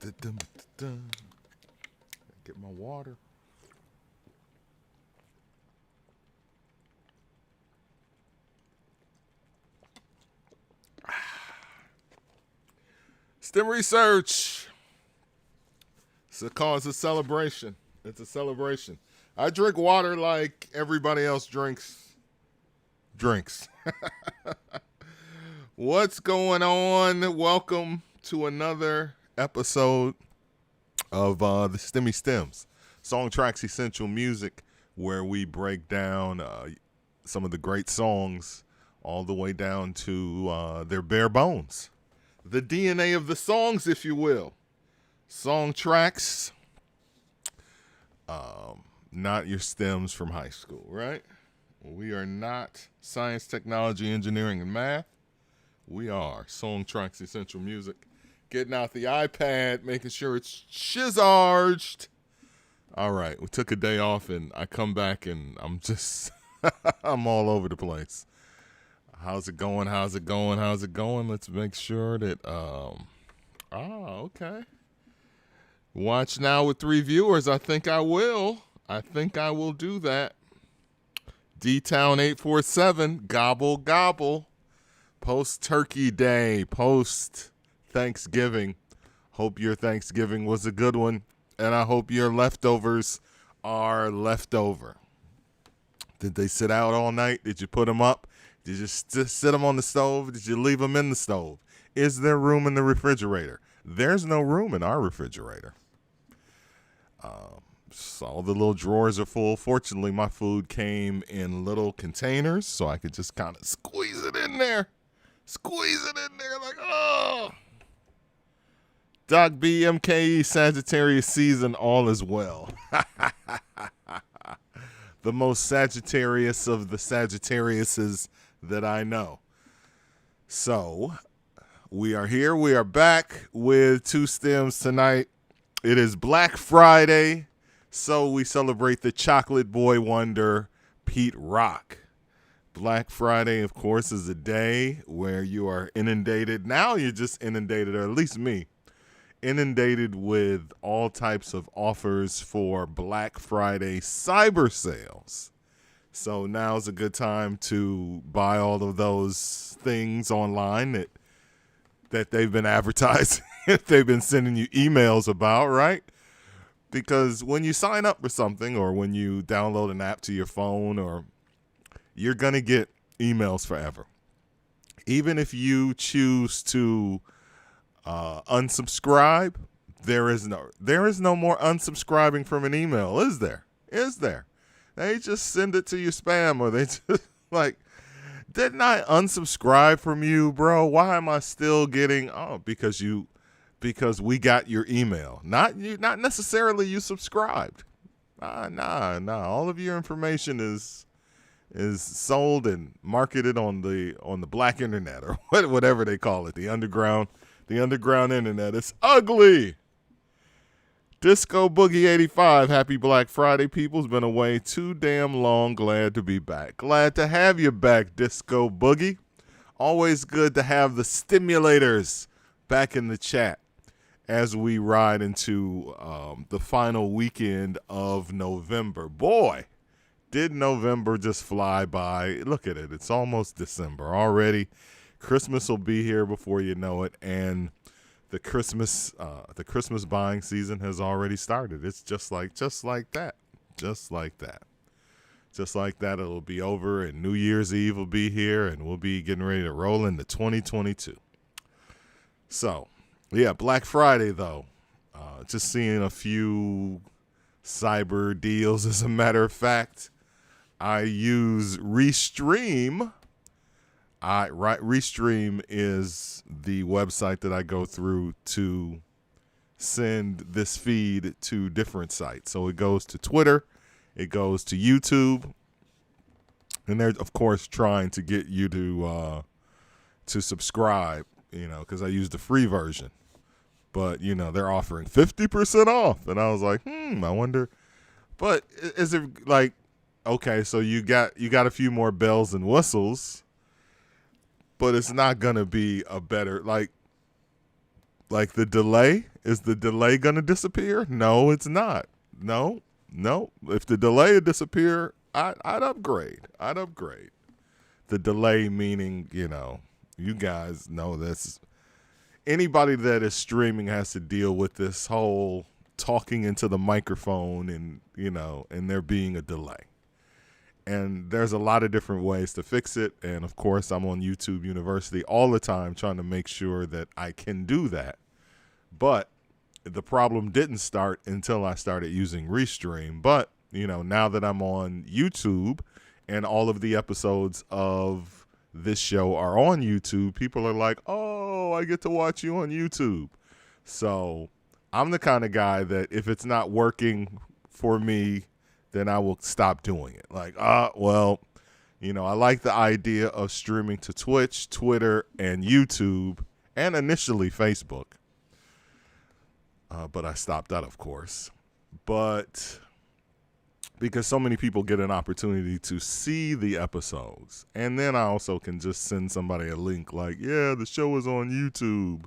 Get my water. STEM research. It's a cause of celebration. It's a celebration. I drink water like everybody else drinks. What's going on? Welcome to another episode of the STEMmy Stems, Song Tracks Essential Music, where we break down some of the great songs all the way down to their bare bones. The DNA of the songs, if you will. Song tracks, not your stems from high school, right? We are not science, technology, engineering, and math. We are Song Tracks Essential Music. Getting out the iPad, making sure it's shizzarged. All right, we took a day off, and I come back, and I'm just, I'm all over the place. How's it going? Let's make sure that, okay. Watch now with 3 viewers. I think I will do that. D-Town 847, gobble, gobble. Post-Turkey Day, post-Thanksgiving. Hope your Thanksgiving was a good one, and I hope your leftovers are left over. Did they sit out all night? Did you put them up? Did you just sit them on the stove? Did you leave them in the stove? Is there room in the refrigerator? There's no room in our refrigerator. So all the little drawers are full. Fortunately, my food came in little containers, so I could just kind of squeeze it in there. Like, oh. Doc B, MKE, Sagittarius season, all is well. The most Sagittarius of the Sagittariuses that I know. So, we are here. We are back with 2 stems tonight. It is Black Friday, so we celebrate the chocolate boy wonder, Pete Rock. Black Friday, of course, is a day where you are inundated. Now you're just inundated, or at least me, inundated with all types of offers for Black Friday cyber sales. So now's a good time to buy all of those things online that they've been advertising, they've been sending you emails about, right? Because when you sign up for something, or when you download an app to your phone, or you're going to get emails forever. Even if you choose to unsubscribe, there is no more unsubscribing from an email, is there? They just send it to your spam, or they just like, didn't I unsubscribe from you, bro? Why am I still getting? Oh, because we got your email. Not necessarily you subscribed. Nah. All of your information is sold and marketed on the black internet, or whatever they call it, the underground internet. It's ugly. Disco Boogie 85, happy Black Friday, people. It's been away too damn long. Glad to be back. Glad to have you back, Disco Boogie. Always good to have the stimulators back in the chat as we ride into the final weekend of November. Boy, did November just fly by. Look at it. It's almost December already. Christmas will be here before you know it, and the Christmas buying season has already started. It's just like that. It'll be over, and New Year's Eve will be here, and we'll be getting ready to roll into 2022. So, yeah, Black Friday, though. Just seeing a few cyber deals, as a matter of fact. I use Restream. Restream is the website that I go through to send this feed to different sites. So it goes to Twitter, it goes to YouTube, and they're, of course, trying to get you to subscribe, because I use the free version. But, they're offering 50% off. And I was like, I wonder. But is it like, okay, so you got a few more bells and whistles, but it's not going to be a better, like, Like the delay, is the delay going to disappear? No, it's not. No. If the delay would disappear, I'd upgrade. The delay meaning, you guys know this. Anybody that is streaming has to deal with this whole talking into the microphone and, and there being a delay. And there's a lot of different ways to fix it. And, of course, I'm on YouTube University all the time trying to make sure that I can do that. But the problem didn't start until I started using Restream. But, now that I'm on YouTube and all of the episodes of this show are on YouTube, people are like, oh, I get to watch you on YouTube. So I'm the kind of guy that if it's not working for me, then I will stop doing it. Like, I like the idea of streaming to Twitch, Twitter, and YouTube, and initially Facebook. But I stopped that, of course. But because so many people get an opportunity to see the episodes. And then I also can just send somebody a link like, yeah, the show is on YouTube.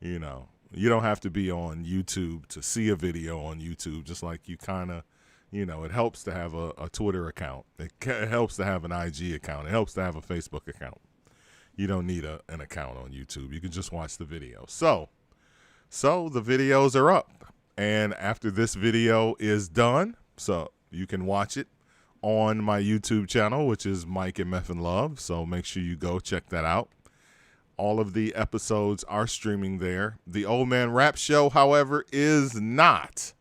You don't have to be on YouTube to see a video on YouTube, just like you kind of, it helps to have a Twitter account. It helps to have an IG account. It helps to have a Facebook account. You don't need an account on YouTube. You can just watch the video. So the videos are up. And after this video is done, so you can watch it on my YouTube channel, which is Mike MFN Love. So make sure you go check that out. All of the episodes are streaming there. The Old Man Rap Show, however, is not.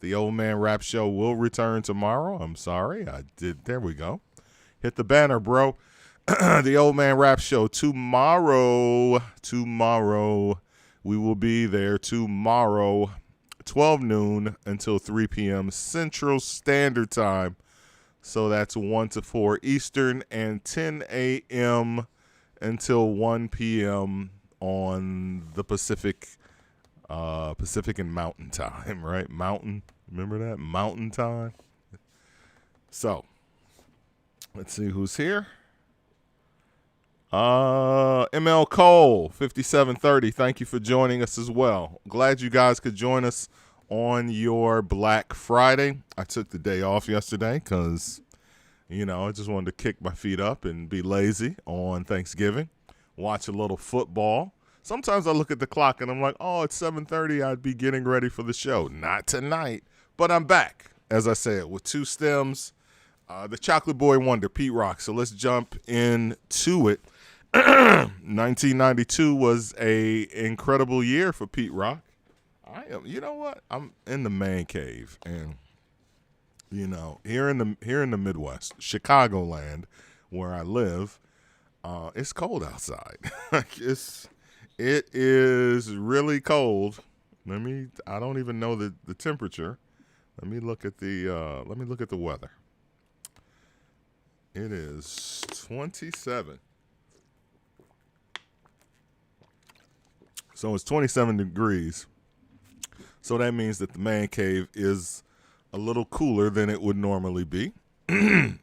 The Old Man Rap Show will return tomorrow. I'm sorry. There we go. Hit the banner, bro. The Old Man Rap Show tomorrow. We will be there tomorrow, 12 noon until 3 p.m. Central Standard Time. So that's 1 to 4 Eastern and 10 a.m. until 1 p.m. on the Pacific and Mountain Time, right? Mountain, remember that? Mountain Time. So, let's see who's here. ML Cole, 5730, thank you for joining us as well. Glad you guys could join us on your Black Friday. I took the day off yesterday because, I just wanted to kick my feet up and be lazy on Thanksgiving, watch a little football. Sometimes I look at the clock and I'm like, oh, it's 7:30. I'd be getting ready for the show. Not tonight, but I'm back, as I said, with two stems. The Chocolate Boy Wonder, T.R.O.Y. So let's jump into it. 1992 was a incredible year for T.R.O.Y. You know what? I'm in the man cave, and here in the Midwest, Chicagoland, where I live, it's cold outside. It is really cold. I don't even know the temperature. Let me look at the weather. It is 27. So it's 27 degrees. So that means that the man cave is a little cooler than it would normally be.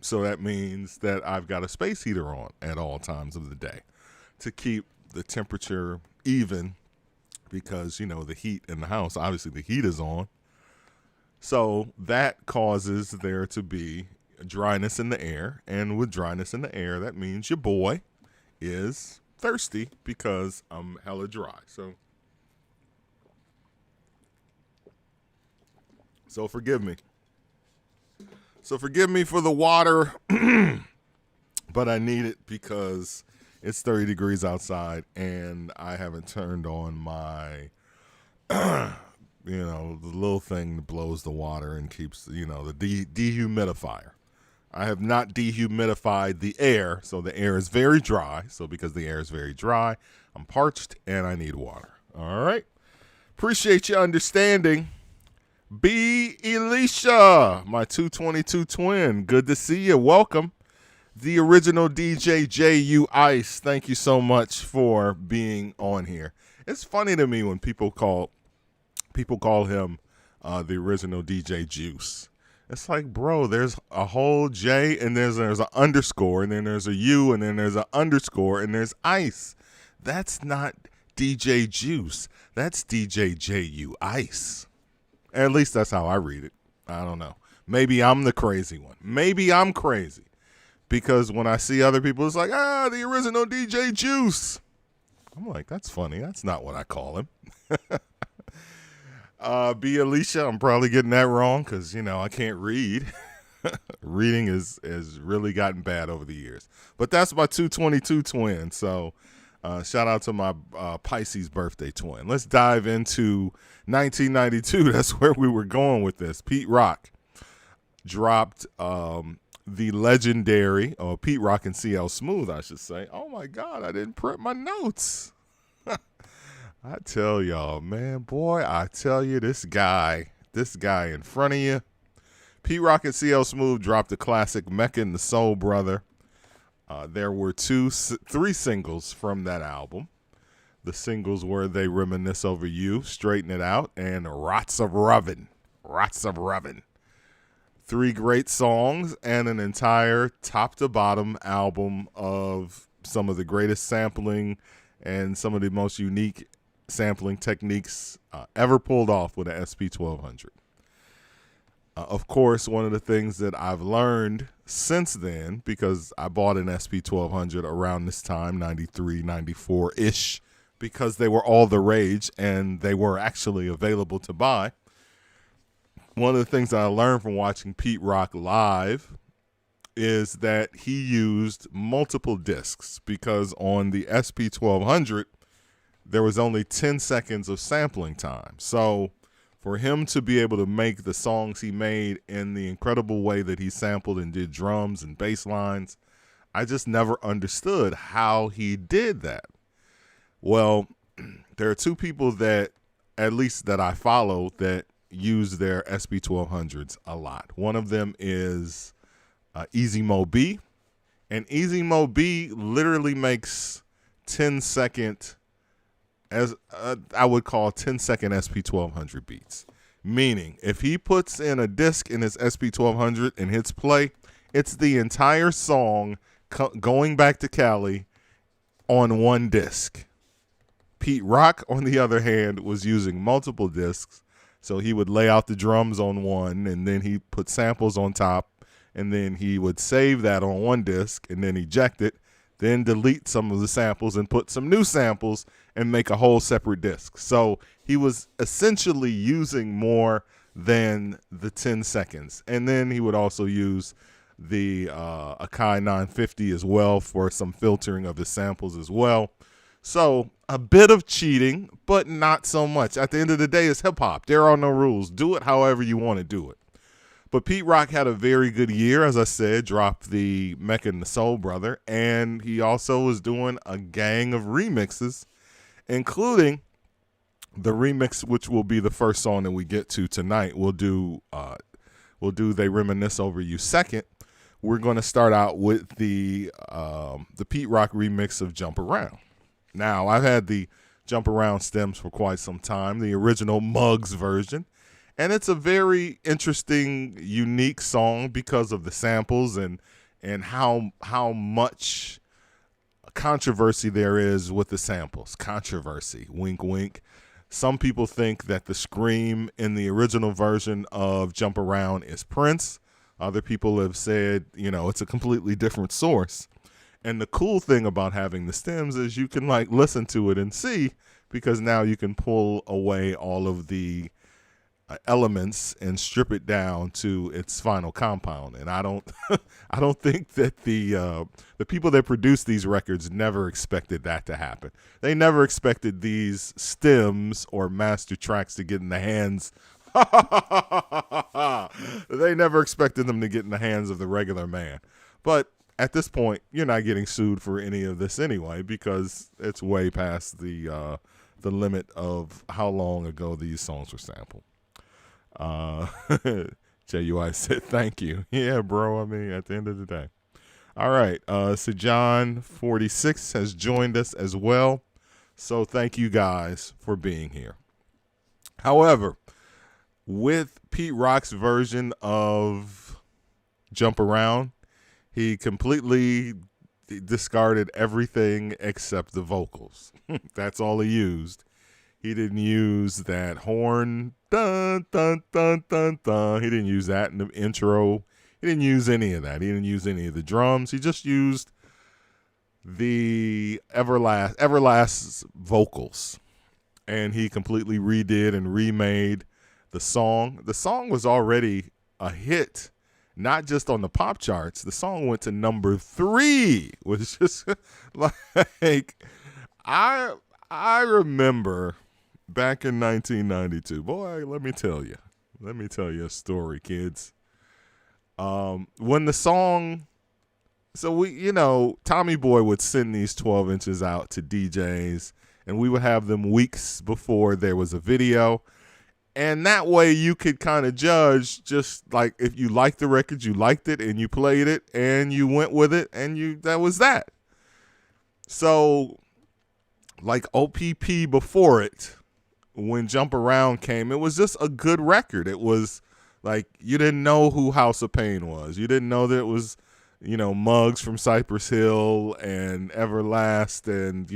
So that means that I've got a space heater on at all times of the day to keep the temperature even, because the heat in the house, obviously the heat is on. So that causes there to be dryness in the air, and with dryness in the air, that means your boy is thirsty because I'm hella dry. So forgive me. So forgive me for the water, but I need it because it's 30 degrees outside, and I haven't turned on my, the little thing that blows the water and keeps, the dehumidifier. I have not dehumidified the air, so the air is very dry. So because the air is very dry, I'm parched and I need water. All right. Appreciate your understanding. B. Elisha, my 222 twin. Good to see you. Welcome. The original DJ J.U. Ice. Thank you so much for being on here. It's funny to me when people call him the original DJ Juice. It's like, bro, there's a whole J, and there's an underscore, and then there's a U, and then there's an underscore, and there's Ice. That's not DJ Juice. That's DJ J.U. Ice. At least that's how I read it. I don't know. Maybe I'm the crazy one. Maybe I'm crazy. Because when I see other people, it's like, the original DJ Juice. I'm like, that's funny. That's not what I call him. B. Alicia, I'm probably getting that wrong because, I can't read. Reading has really gotten bad over the years. But that's my 222 twin. So shout out to my Pisces birthday twin. Let's dive into 1992. That's where we were going with this. Pete Rock dropped the legendary, Pete Rock and CL Smooth, I should say. Oh, my God, I didn't print my notes. I tell y'all, man, boy, I tell you, this guy in front of you. Pete Rock and CL Smooth dropped the classic Mecca and the Soul Brother. There were 3 singles from that album. The singles were They Reminisce Over You, Straighten It Out, and Rots of Rubbin'. 3 great songs and an entire top-to-bottom album of some of the greatest sampling and some of the most unique sampling techniques ever pulled off with an SP1200. Of course, one of the things that I've learned since then, because I bought an SP1200 around this time, 93, 94-ish, because they were all the rage and they were actually available to buy. One of the things that I learned from watching Pete Rock live is that he used multiple discs, because on the SP1200, there was only 10 seconds of sampling time. So for him to be able to make the songs he made in the incredible way that he sampled and did drums and bass lines, I just never understood how he did that. Well, there are 2 people that, at least that I follow, that use their SP1200s a lot. One of them is Easy Mo B, and Easy Mo B literally makes 10-second, as I would call 10-second SP1200 beats. Meaning, if he puts in a disc in his SP1200 and hits play, it's the entire song going back to Cali on one disc. Pete Rock, on the other hand, was using multiple discs. So he would lay out the drums on one, and then he put samples on top, and then he would save that on one disc and then eject it, then delete some of the samples and put some new samples and make a whole separate disc. So he was essentially using more than the 10 seconds. And then he would also use the Akai 950 as well for some filtering of his samples as well. So a bit of cheating, but not so much. At the end of the day, it's hip-hop. There are no rules. Do it however you want to do it. But Pete Rock had a very good year, as I said, dropped the Mecca and the Soul Brother, and he also was doing a gang of remixes, including the remix, which will be the first song that we get to tonight. We'll do They Reminisce Over You second. We're going to start out with the Pete Rock remix of Jump Around. Now, I've had the Jump Around stems for quite some time, the original Muggs version. And it's a very interesting, unique song because of the samples and how much controversy there is with the samples. Controversy, wink, wink. Some people think that the scream in the original version of Jump Around is Prince. Other people have said, it's a completely different source. And the cool thing about having the stems is you can listen to it and see, because now you can pull away all of the elements and strip it down to its final compound. And I don't think that the people that produce these records never expected that to happen. They never expected these stems or master tracks to get in the hands. They never expected them to get in the hands of the regular man. But at this point, you're not getting sued for any of this anyway, because it's way past the limit of how long ago these songs were sampled. J.U.I. said, thank you. Yeah, bro. I mean, at the end of the day. All right. So John 46 has joined us as well. So thank you guys for being here. However, with Pete Rock's version of Jump Around, he completely discarded everything except the vocals. That's all he used. He didn't use that horn, dun, dun, dun, dun, dun. He didn't use that in the intro. He didn't use any of that. He didn't use any of the drums. He just used the Everlast vocals. And he completely redid and remade the song. The song was already a hit, not just on the pop charts. The song went to number 3, which is just like, I remember back in 1992. Boy, let me tell you a story, kids. When the song, so Tommy Boy would send these 12 inches out to DJs, and we would have them weeks before there was a video. And that way you could kind of judge, just like if you liked the record, you liked it, and you played it, and you went with it, and that was that. So, like OPP before it, when Jump Around came, it was just a good record. It was like, you didn't know who House of Pain was. You didn't know that it was, Muggs from Cypress Hill and Everlast and,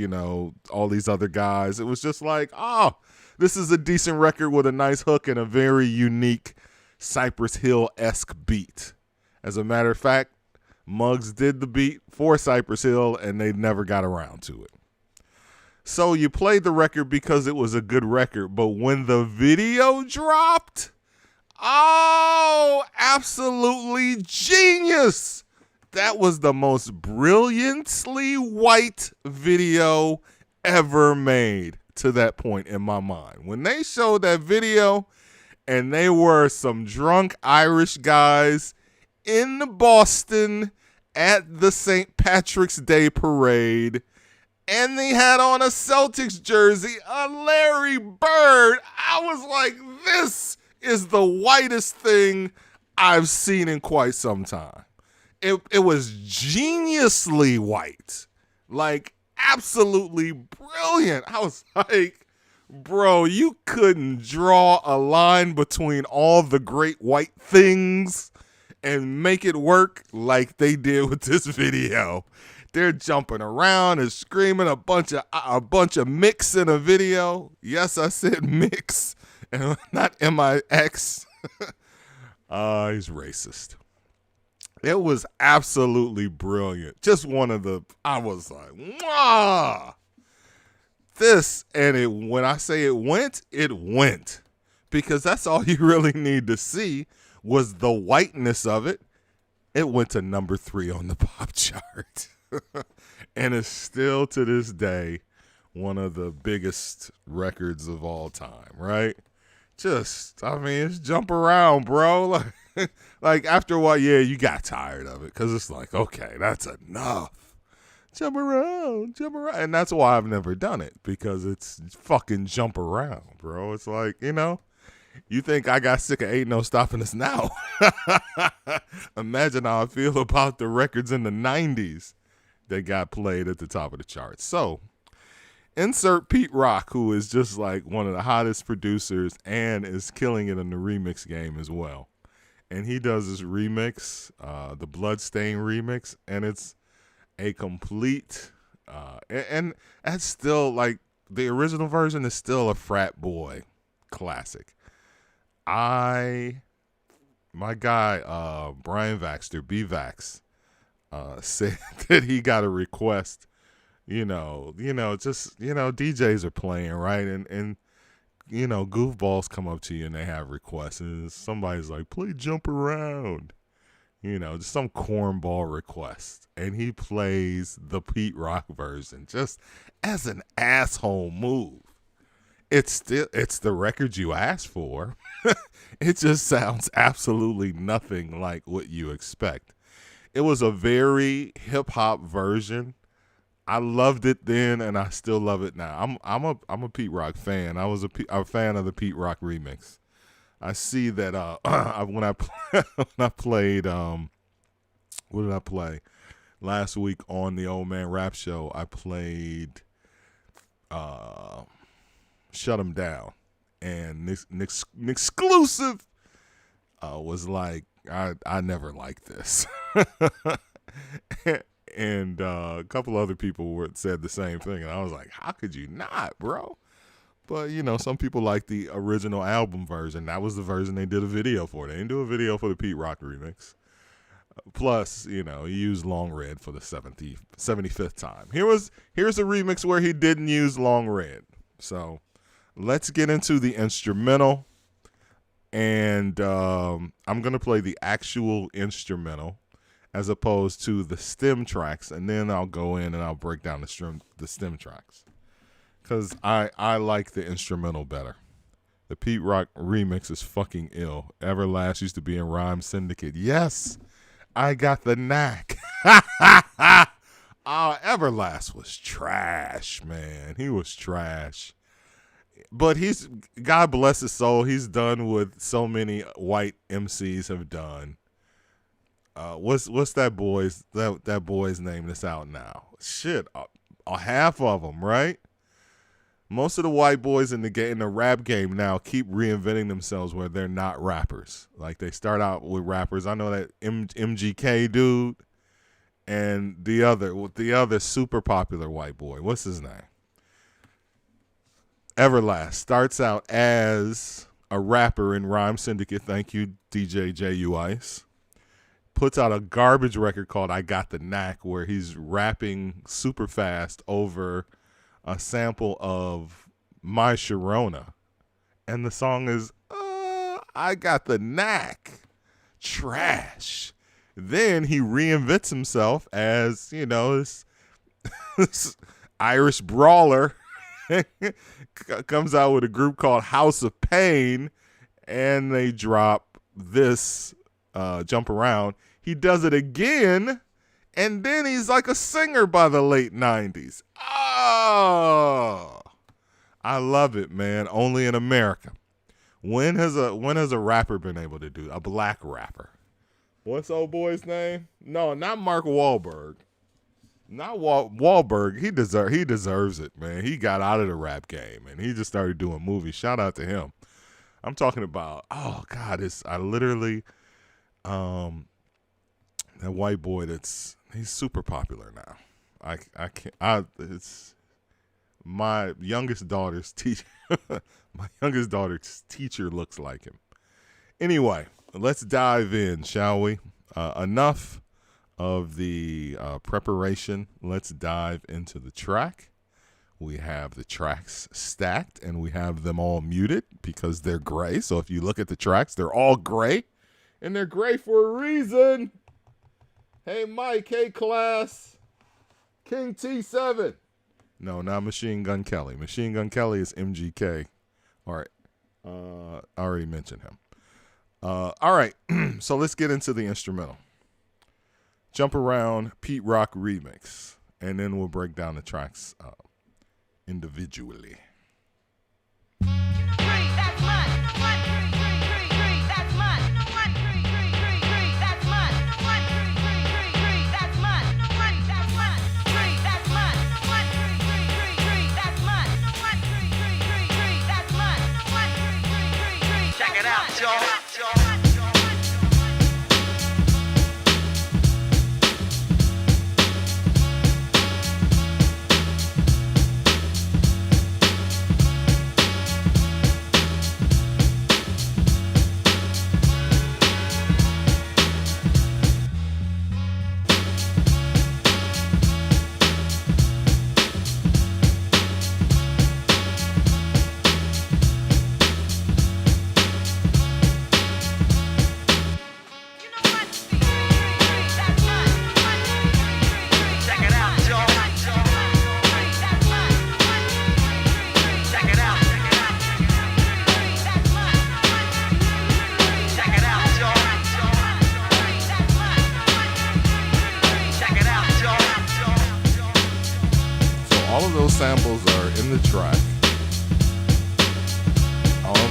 all these other guys. It was just like, this is a decent record with a nice hook and a very unique Cypress Hill-esque beat. As a matter of fact, Muggs did the beat for Cypress Hill, and they never got around to it. So you played the record because it was a good record, but when the video dropped, absolutely genius. That was the most brilliantly white video ever made to that point in my mind. When they showed that video, and they were some drunk Irish guys in Boston at the St. Patrick's Day parade, and they had on a Celtics jersey, a Larry Bird. I was like, this is the whitest thing I've seen in quite some time. It was geniusly white. Like, absolutely brilliant. I was like, bro, you couldn't draw a line between all the great white things and make it work like they did with this video. They're jumping around and screaming a bunch of mix in a video. Yes, I said mix and not M-I-X. He's racist. It was absolutely brilliant. Just one of the, I was like, mwah! This, and when I say it went. Because that's all you really need to see was the whiteness of it. It went to number 3 on the pop chart. And it's still to this day one of the biggest records of all time, right? It's Jump Around, bro. Like after a while, yeah, you got tired of it because it's like, okay, that's enough. Jump around. And that's why I've never done it, because it's fucking jump around, bro. It's like, you think I got sick of Ain't No Stopping Us Now. Imagine how I feel about the records in the 90s that got played at the top of the charts. So, insert Pete Rock, who is just like one of the hottest producers and is killing it in the remix game as well. And he does this remix, the Bloodstain remix, and it's a complete, and that's still like, the original version is still a frat boy classic. My guy, Brian Vaxter, B-Vax, said that he got a request, DJs are playing, right? And goofballs come up to you and they have requests, and somebody's like, play Jump Around, just some cornball request, and he plays the Pete Rock version just as an asshole move. It's the record you asked for. It just sounds absolutely nothing like what you expect. It was a very hip hop version. I loved it then, and I still love it now. I'm a Pete Rock fan. I was a fan of the Pete Rock remix. I see that when I played what did I play last week on the Old Man Rap Show? I played Shut 'Em Down, and an exclusive was like, I never liked this. And a couple other people said the same thing. And I was like, how could you not, bro? But, some people like the original album version. That was the version they did a video for. They didn't do a video for the Pete Rock remix. Plus, he used Long Red for the 75th time. Here's a remix where he didn't use Long Red. So let's get into the instrumental. And I'm going to play the actual instrumental as opposed to the stem tracks. And then I'll go in and I'll break down the stem tracks. Because I like the instrumental better. The Pete Rock remix is fucking ill. Everlast used to be in Rhyme Syndicate. Yes, I got the knack. Everlast was trash, man. He was trash. But God bless his soul, he's done what so many white MCs have done. What's that boy's name that's out now? Shit, a half of them, right? Most of the white boys in the rap game now keep reinventing themselves where they're not rappers. Like they start out with rappers. I know that MGK dude and the other super popular white boy. What's his name? Everlast starts out as a rapper in Rhyme Syndicate. Thank you, DJ J.U. Ice. Puts out a garbage record called I Got the Knack where he's rapping super fast over a sample of My Sharona. And the song is, I Got the Knack. Trash. Then he reinvents himself as, this Irish brawler. Comes out with a group called House of Pain. And they drop this Jump Around. He does it again. And then he's like a singer by the late 90s. Oh, I love it, man. Only in America. When has a rapper been able to do a black rapper? What's old boy's name? No, not Mark Wahlberg. Not Wahlberg. He deserves it, man. He got out of the rap game and he just started doing movies. Shout out to him. I'm talking about. Oh God, I literally that white boy he's super popular now. It's my youngest daughter's teacher. My youngest daughter's teacher looks like him. Anyway, let's dive in, shall we? Enough of the preparation. Let's dive into the track. We have the tracks stacked and we have them all muted because they're gray. So if you look at the tracks, they're all gray and they're gray for a reason. Hey, Mike. Hey, class. King T7. No, not Machine Gun Kelly. Machine Gun Kelly is MGK. All right. I already mentioned him. All right. So let's get into the instrumental. Jump Around, Pete Rock remix. And then we'll break down the tracks individually. Samples are in the track.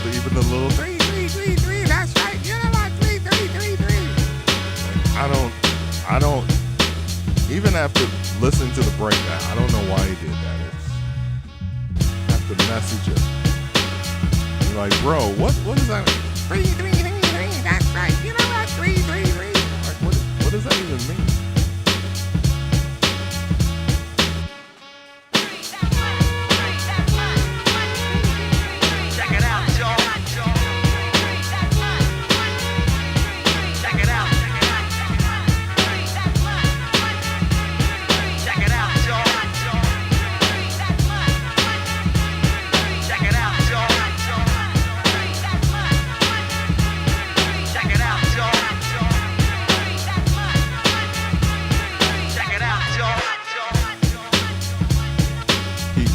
Even the little 3, 3, 3, 3. That's right. You know what? 3, 3, 3, 3. I don't. Even after listening to the breakdown, I don't know why he did that. I have to message him. You're like, bro, what is that? 3, 3, 3, 3. That's right. You know what? 3, 3, 3. Like, what does that even mean?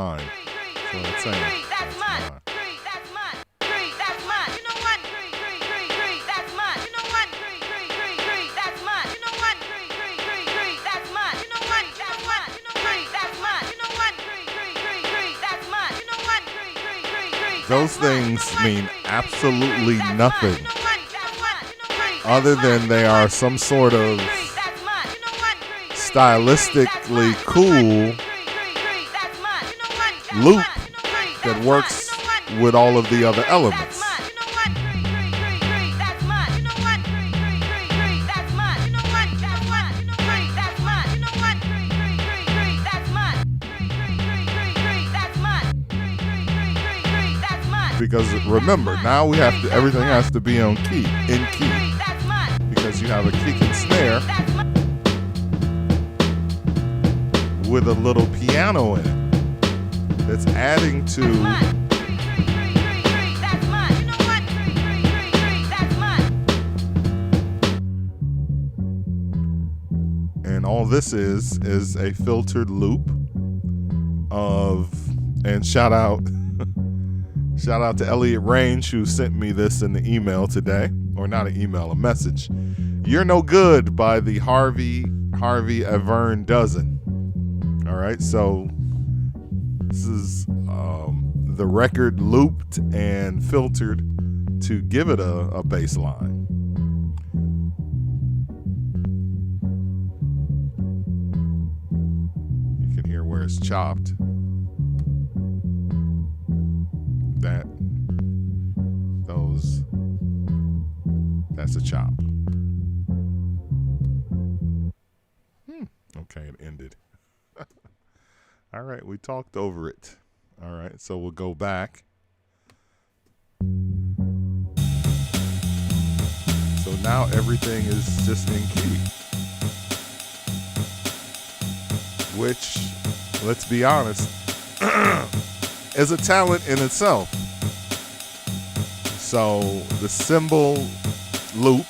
mine. That's what it's saying. That's mine. That's mine. That's mine. You know what? That's mine. You know what? That's mine. You know what? That's mine. You know what? That's mine. You know what? That's mine. You know what? That's mine. You know what? Those things mean absolutely nothing other than they are some sort of stylistically cool loop that works with all of the other elements. Because remember, now we have to, everything has to be on key, in key. Because you have a kick and snare with a little piano in it that's adding to and all this is a filtered loop of, and shout out to Elliot Range, who sent me this in the email today, or not an email, a message. You're No Good by the Harvey Avern Dozen. All right, so this is the record looped and filtered to give it a bass line. You can hear where it's chopped. That's a chop. Okay, it ended. All right, we talked over it. All right, so we'll go back. So now everything is just in key. Which, let's be honest, is a talent in itself. So the cymbal loop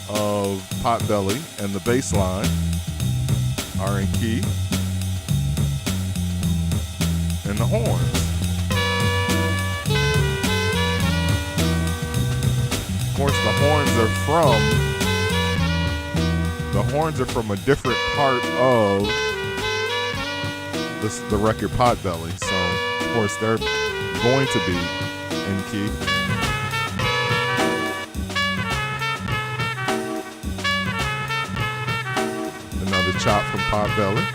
of Potbelly and the bass line are in key, and the horns. Of course, the horns are from a different part of the record Potbelly. So, of course, they're going to be in key. Another chop from Potbelly.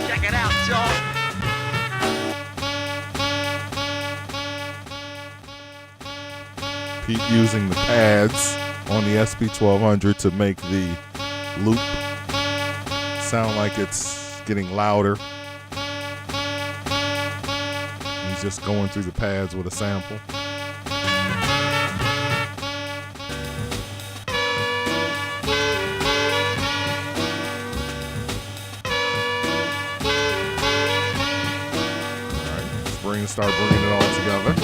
Check it out, y'all. Pete using the pads on the SP1200 to make the loop sound like it's getting louder. He's just going through the pads with a sample. All right, start bringing it all together.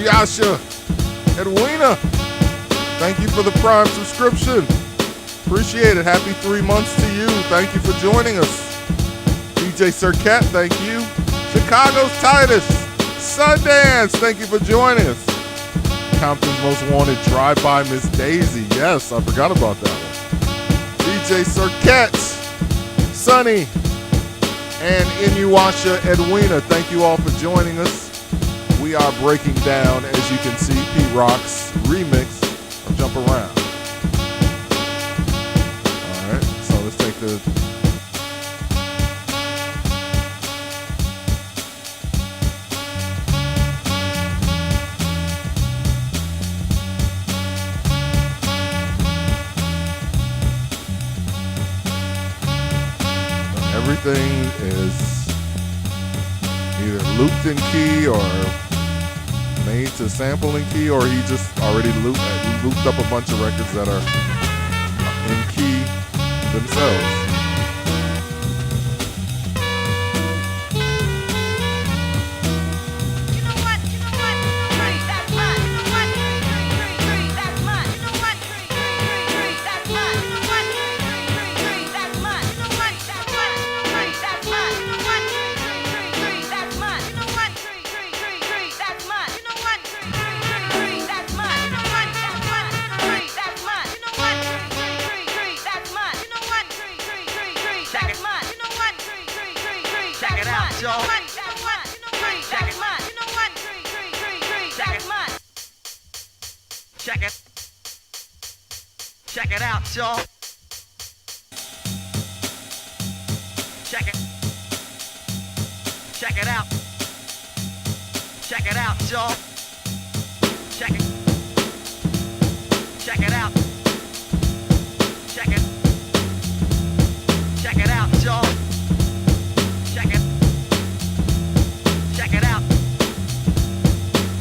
Yasha, Edwina, thank you for the Prime subscription. Appreciate it. Happy 3 months to you. Thank you for joining us. DJ Sircat, thank you. Chicago's Titus, Sundance, thank you for joining us. Compton's Most Wanted, Drive-By Miss Daisy. Yes, I forgot about that one. DJ Sircat, Sunny, and Inuasha Edwina, thank you all for joining us. We are breaking down, as you can see, P-Rock's remix of Jump Around. All right, so let's take the... everything is either looped in key or made to sample in key, or he just already looped up a bunch of records that are in key themselves. Check it out, y'all. Check it. Check it out. Check it out, y'all. Check it. Check it out. Check it. Check it out, y'all. Check it. Check it out.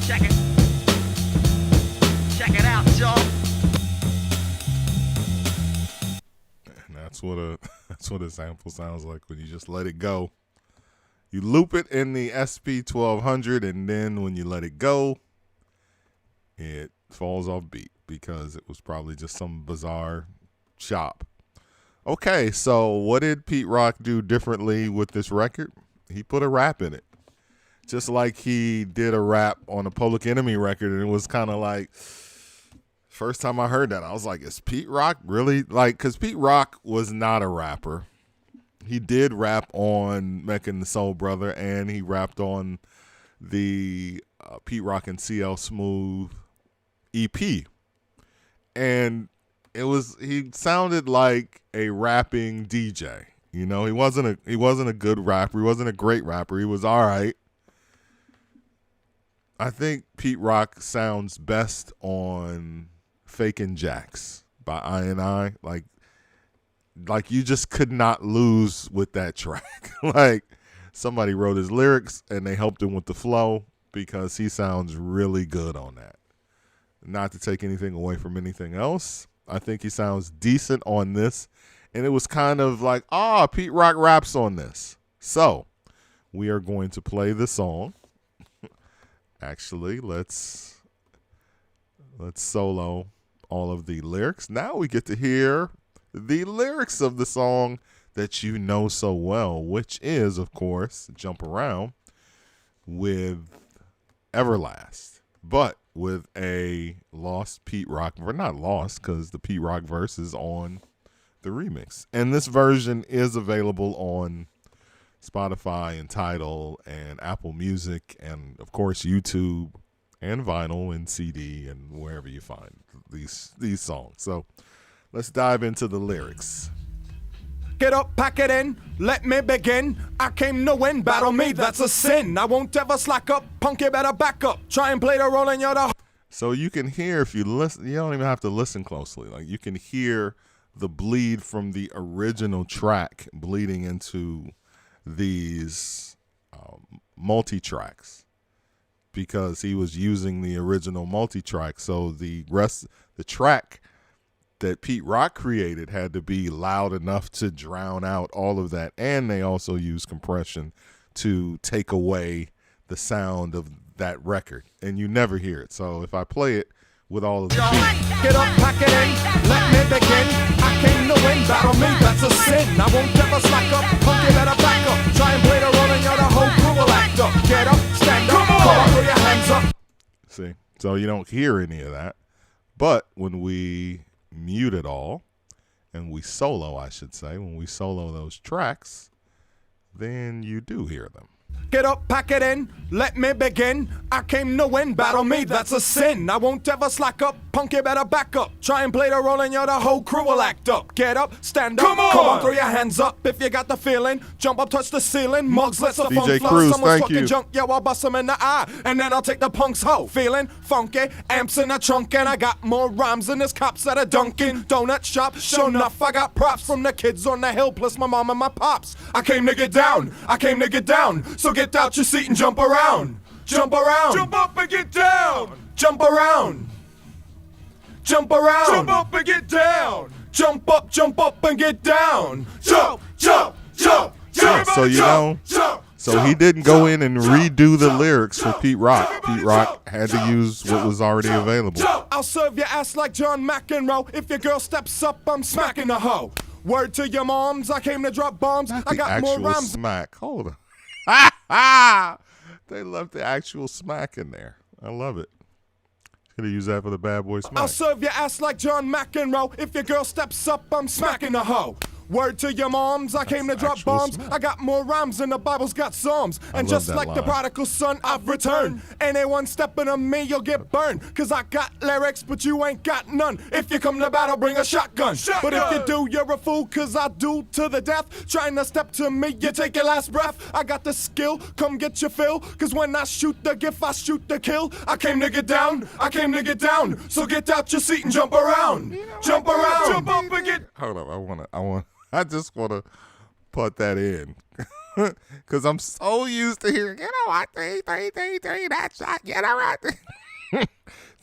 Check it. Check it out, y'all. That's what a sample sounds like when you just let it go. You loop it in the SP1200, and then when you let it go, it falls off beat because it was probably just some bizarre chop. Okay, so what did Pete Rock do differently with this record? He put a rap in it. Just like he did a rap on a Public Enemy record, and it was kind of like, first time I heard that, I was like, is Pete Rock really, like, because Pete Rock was not a rapper. He did rap on Mecca and the Soul Brother, and he rapped on the Pete Rock and CL Smooth EP. And he sounded like a rapping DJ. You know, he wasn't a good rapper. He wasn't a great rapper. He was all right. I think Pete Rock sounds best on Fakin' Jacks by I&I. Like you just could not lose with that track. Like somebody wrote his lyrics and they helped him with the flow because he sounds really good on that. Not to take anything away from anything else, I think he sounds decent on this. And it was kind of like, Pete Rock raps on this. So we are going to play the song. Actually, let's solo all of the lyrics. Now we get to hear the lyrics of the song that you know so well, which is, of course, Jump Around with Everlast, but with a lost Pete Rock, or not lost because the Pete Rock verse is on the remix. And this version is available on Spotify and Tidal and Apple Music and, of course, YouTube and vinyl and CD and wherever you find these songs. So let's dive into the lyrics. Get up, pack it in, let me begin. I came to win, battle me, that's a sin. I won't ever slack up, punk, you better back up. Try and play the role and you're the... So you can hear, if you listen, you don't even have to listen closely. Like you can hear the bleed from the original track bleeding into these multi-tracks because he was using the original multi-track. So the track that Pete Rock created had to be loud enough to drown out all of that. And they also use compression to take away the sound of that record. And you never hear it. So if I play it with all of the beat. Get up, pack it in, let me begin. I came to win, battle me, that's a sin. I won't ever slack up, punk, you better back up. Try and play the role and you're the whole crew will act up. Get up, stand up, come on, throw your hands up. See, so you don't hear any of that. But when we mute it all, and we solo, I should say, when we solo those tracks, then you do hear them. Get up, pack it in, let me begin. I came to win, battle me, that's a sin. I won't ever slack up, punk, you better back up. Try and play the role and you're the whole crew will act up. Get up, stand up, come on, throw your hands up if you got the feeling. Jump up, touch the ceiling, mugs, let's the funk flow. Cruz, Someone's thank fucking you. junk, yo, I'll bust them in the eye. And then I'll take the punk's hoe. Feeling funky, amps in the trunk, and I got more rhymes than this cops at a Dunkin' Donut shop. Sure enough, I got props from the kids on the hill, plus my mom and my pops. I came to get down, I came to get down. So get out your seat and jump around. Jump around. Jump up and get down. Jump around. Jump around. Jump up and get down. Jump up and get down. Jump, jump, jump, jump. So you know, so he didn't go in and redo the lyrics for Pete Rock. Pete Rock had to use what was already available. I'll serve your ass like John McEnroe. If your girl steps up, I'm smacking the hoe. Word to your moms, I came to drop bombs. I got more rhymes. Smack. Hold on. They left the actual smack in there. I love it. Could have used that for the bad boy smack. I'll serve your ass like John McEnroe. If your girl steps up, I'm smacking the hoe. Word to your moms, I came to drop bombs. smack. I got more rhymes than the Bible's got psalms. And love just that like the line. prodigal son, I've returned. Anyone stepping on me, you'll get burned. Cause I got lyrics, but you ain't got none. If you come to battle, bring a shotgun. But if you do, you're a fool, cause I do to the death. Trying to step to me, you take your last breath. I got the skill, come get your fill. Cause when I shoot the gift, I shoot the kill. I came to get down, I came to get down. So get out your seat and jump around. Jump around. Jump up and get. Hold up. I just want to put that in. Because I'm so used to hearing, you know what, three, that shot, you know what.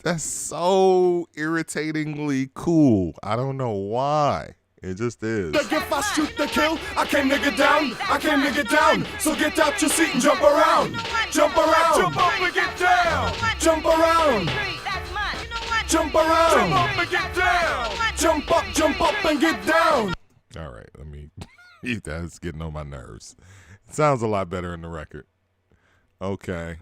That's so irritatingly cool. I don't know why. It just is. The gift, I shoot the kill. I came to get down. I came to get down. So get out your seat and jump around. Jump around. Jump up and get down. Jump around. Jump around. Jump up and get down. Jump up and get down. All right, let me. That's getting on my nerves. It sounds a lot better in the record. Okay.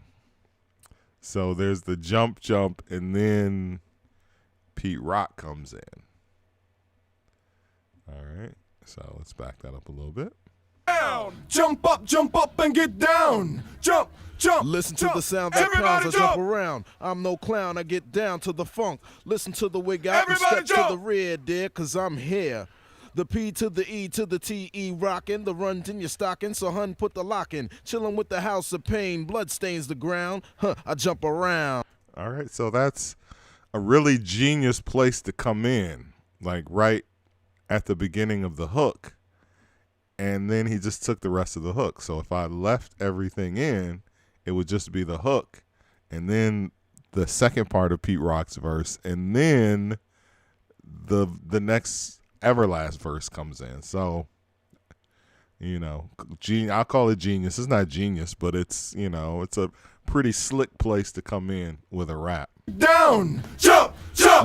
So there's the jump, and then Pete Rock comes in. All right. So let's back that up a little bit. Jump up and get down. Jump. Listen to the sound that pounds, I jump around. I'm no clown, I get down to the funk. Listen to the wig out and step to the rear, dear, cause I'm here. The P to the E to the T.E. rockin', the runs in your stocking, so hun put the lock in. Chillin' with the house of pain, blood stains the ground, I jump around. All right, so that's a really genius place to come in, like right at the beginning of the hook. And then he just took the rest of the hook. So if I left everything in, it would just be the hook, and then the second part of Pete Rock's verse, and then the next Everlast verse comes in. So, you know, I'll call it genius. It's not genius, but it's, you know, it's a pretty slick place to come in with a rap. Down.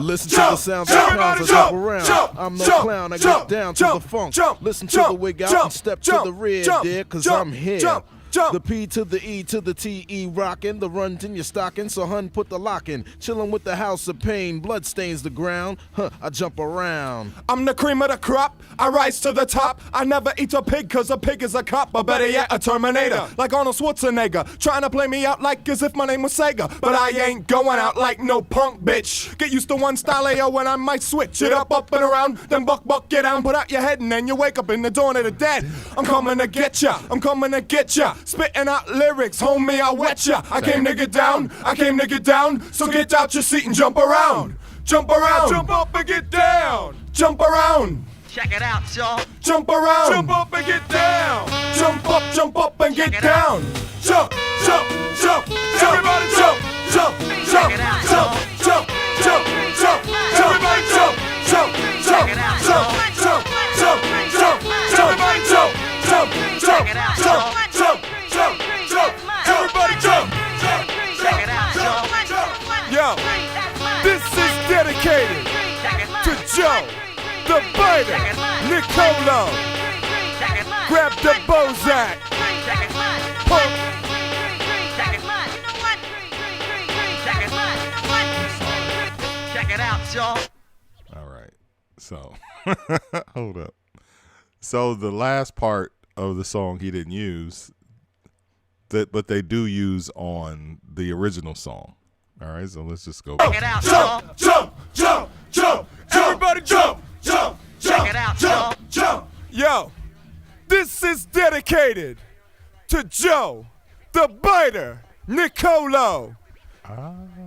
Listen to the sound that pounds, I jump around. I'm no clown, I get down to the funk. Listen to the wig out and step to the rear, dear, cause I'm here. The P to the E to the T.E. rockin', the runs in your stocking, so hun put the lock in. Chillin' with the house of pain, blood stains the ground, I jump around. I'm the cream of the crop, I rise to the top. I never eat a pig cause a pig is a cop, or better yet a Terminator, like Arnold Schwarzenegger, trying to play me out like as if my name was Sega. But I ain't going out like no punk bitch. Get used to one style AO when I might switch it up and around, then buck get down, put out your head and then you wake up in the dawn of the dead. I'm coming to get ya, I'm coming to get ya. Spitting out lyrics, homie, I'll wet ya. I came to get down, I came to get down. So get out your seat and jump around. Jump around. Jump up and get down. Jump around. Check it out, y'all. Jump around. Jump up and get down. Jump up and get down. Jump. Everybody jump. Check it out, y'all. Everybody jump. Check it out, y'all. Everybody jump. Check it out, y'all. Everybody jump. Check it out, y'all. Yo, this is dedicated Check it out. to Joe, the biter, Nicolo. Check it out. Grab the Bozak. Check it out. Punk. Check it out. Check it out. Check it out, y'all. All right. So, hold up. So the last part of the song he didn't use, but they do use on the original song. All right, so let's just go. Check it out, y'all. Jump! Everybody jump! Check it out, y'all. Yo, this is dedicated to Joe, the biter, Nicolo.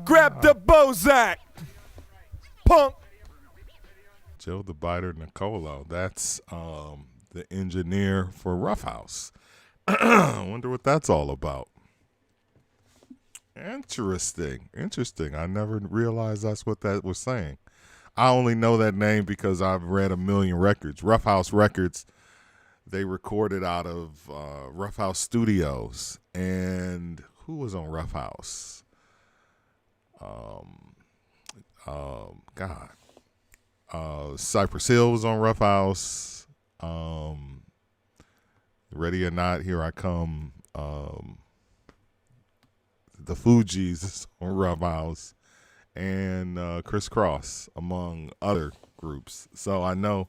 Grab the Bozak. Punk. Joe the Biter Nicolo. That's the engineer for Rough House. I wonder what that's all about. Interesting. I never realized that's what that was saying. I only know that name because I've read a million records. Rough House Records, they recorded out of Rough House Studios. And who was on Rough House? Cypress Hill was on Rough House. Ready or Not, Here I Come. The Fugees is on Rough House. And Criss Cross, among other groups. So I know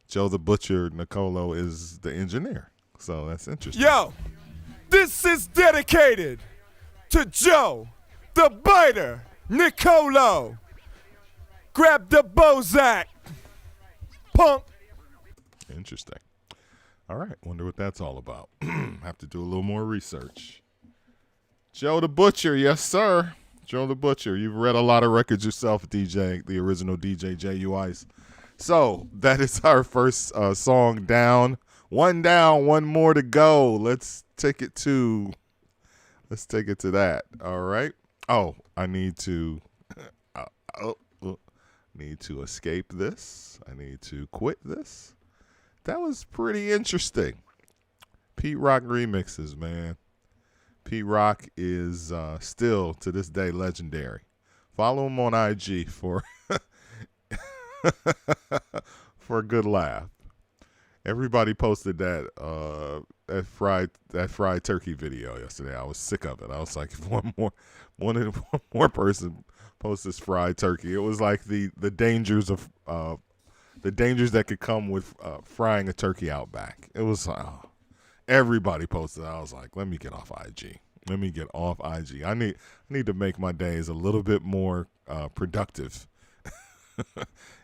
Joe the Butcher Nicolo is the engineer. So that's interesting. Yo, this is dedicated to Joe, the biter, Nicolo. Grab the Bozak. Punk. Interesting. All right, wonder what that's all about. Have to do a little more research. Joe the Butcher, yes, sir. Joe the Butcher. You've read a lot of records yourself, DJ, the original DJ J.U. Ice. So that is our first song down. One more to go. Let's take it to that. All right. Oh, I need to escape this. I need to quit this. That was pretty interesting. Pete Rock remixes, man. Pete Rock is still to this day legendary. Follow him on IG for for a good laugh. Everybody posted that fried turkey video yesterday. I was sick of it. I was like, if one more person posts this fried turkey, it was like the dangers of the dangers that could come with frying a turkey out back. It was everybody posted. I was like, let me get off IG. I need to make my days a little bit more productive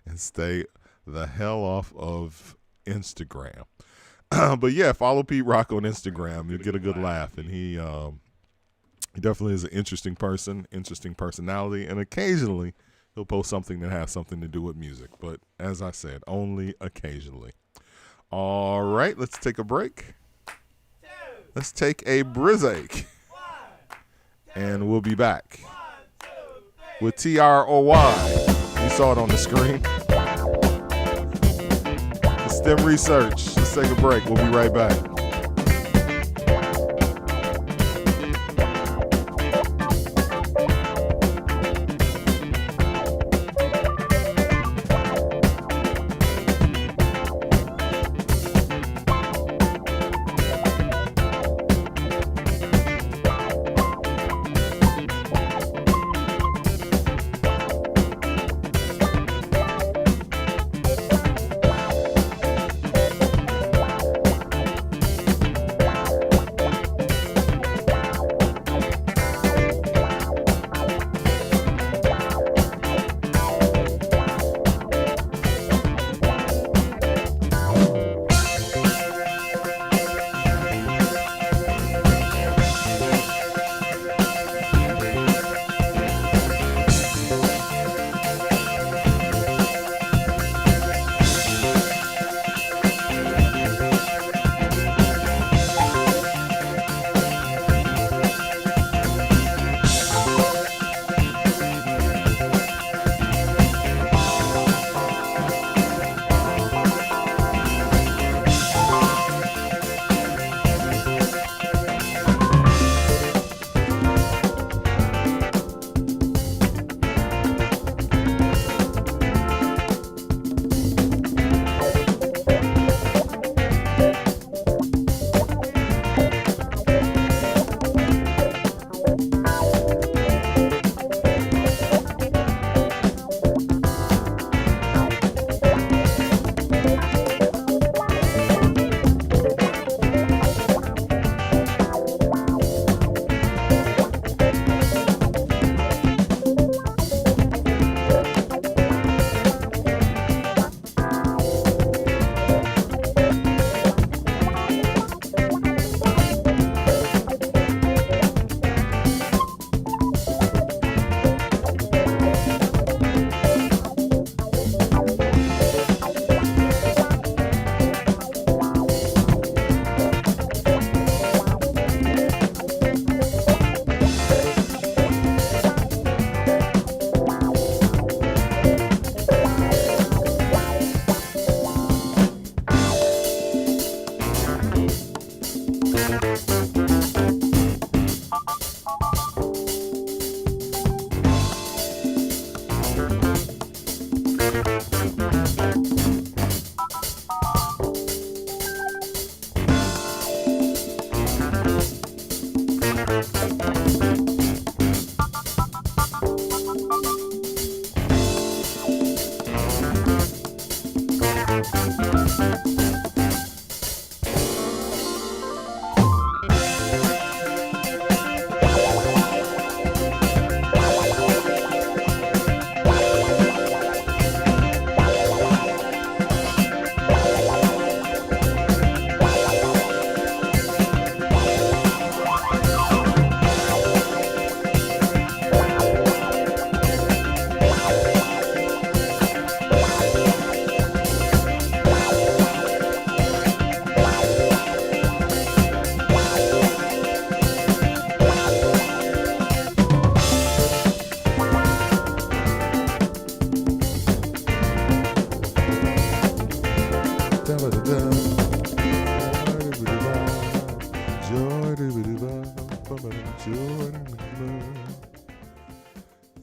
and stay the hell off of Instagram. But yeah, follow Pete Rock on Instagram. You'll get a good laugh. And he definitely is an interesting person, interesting personality. And occasionally he'll post something that has something to do with music. But as I said, only occasionally. All right, let's take a break. Let's take a brizache. And we'll be back with T.R.O.Y. You saw it on the screen. The S.T.E.M research. Let's take a break. We'll be right back.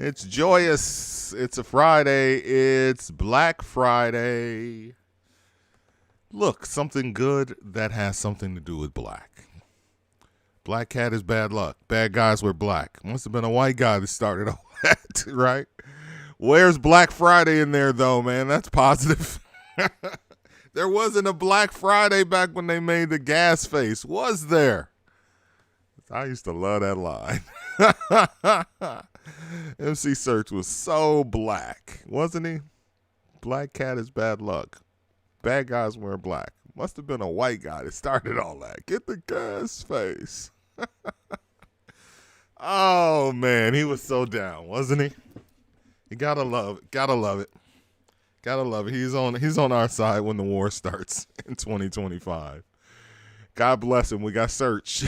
It's joyous. It's a Friday. It's Black Friday. Look, something good that has something to do with black. Black cat is bad luck. Bad guys wear black. Must have been a white guy that started all that, right? Where's Black Friday in there, though, man? That's positive. There wasn't a Black Friday back when they made the gas face, was there? I used to love that line. MC Search was so black, wasn't he? Black cat is bad luck. Bad guys wear black. Must have been a white guy that started all that. Get the gas face. Oh, man, he was so down, wasn't he? You gotta love it. Gotta love it. Gotta love it. He's on our side when the war starts in 2025. God bless him. We got Search.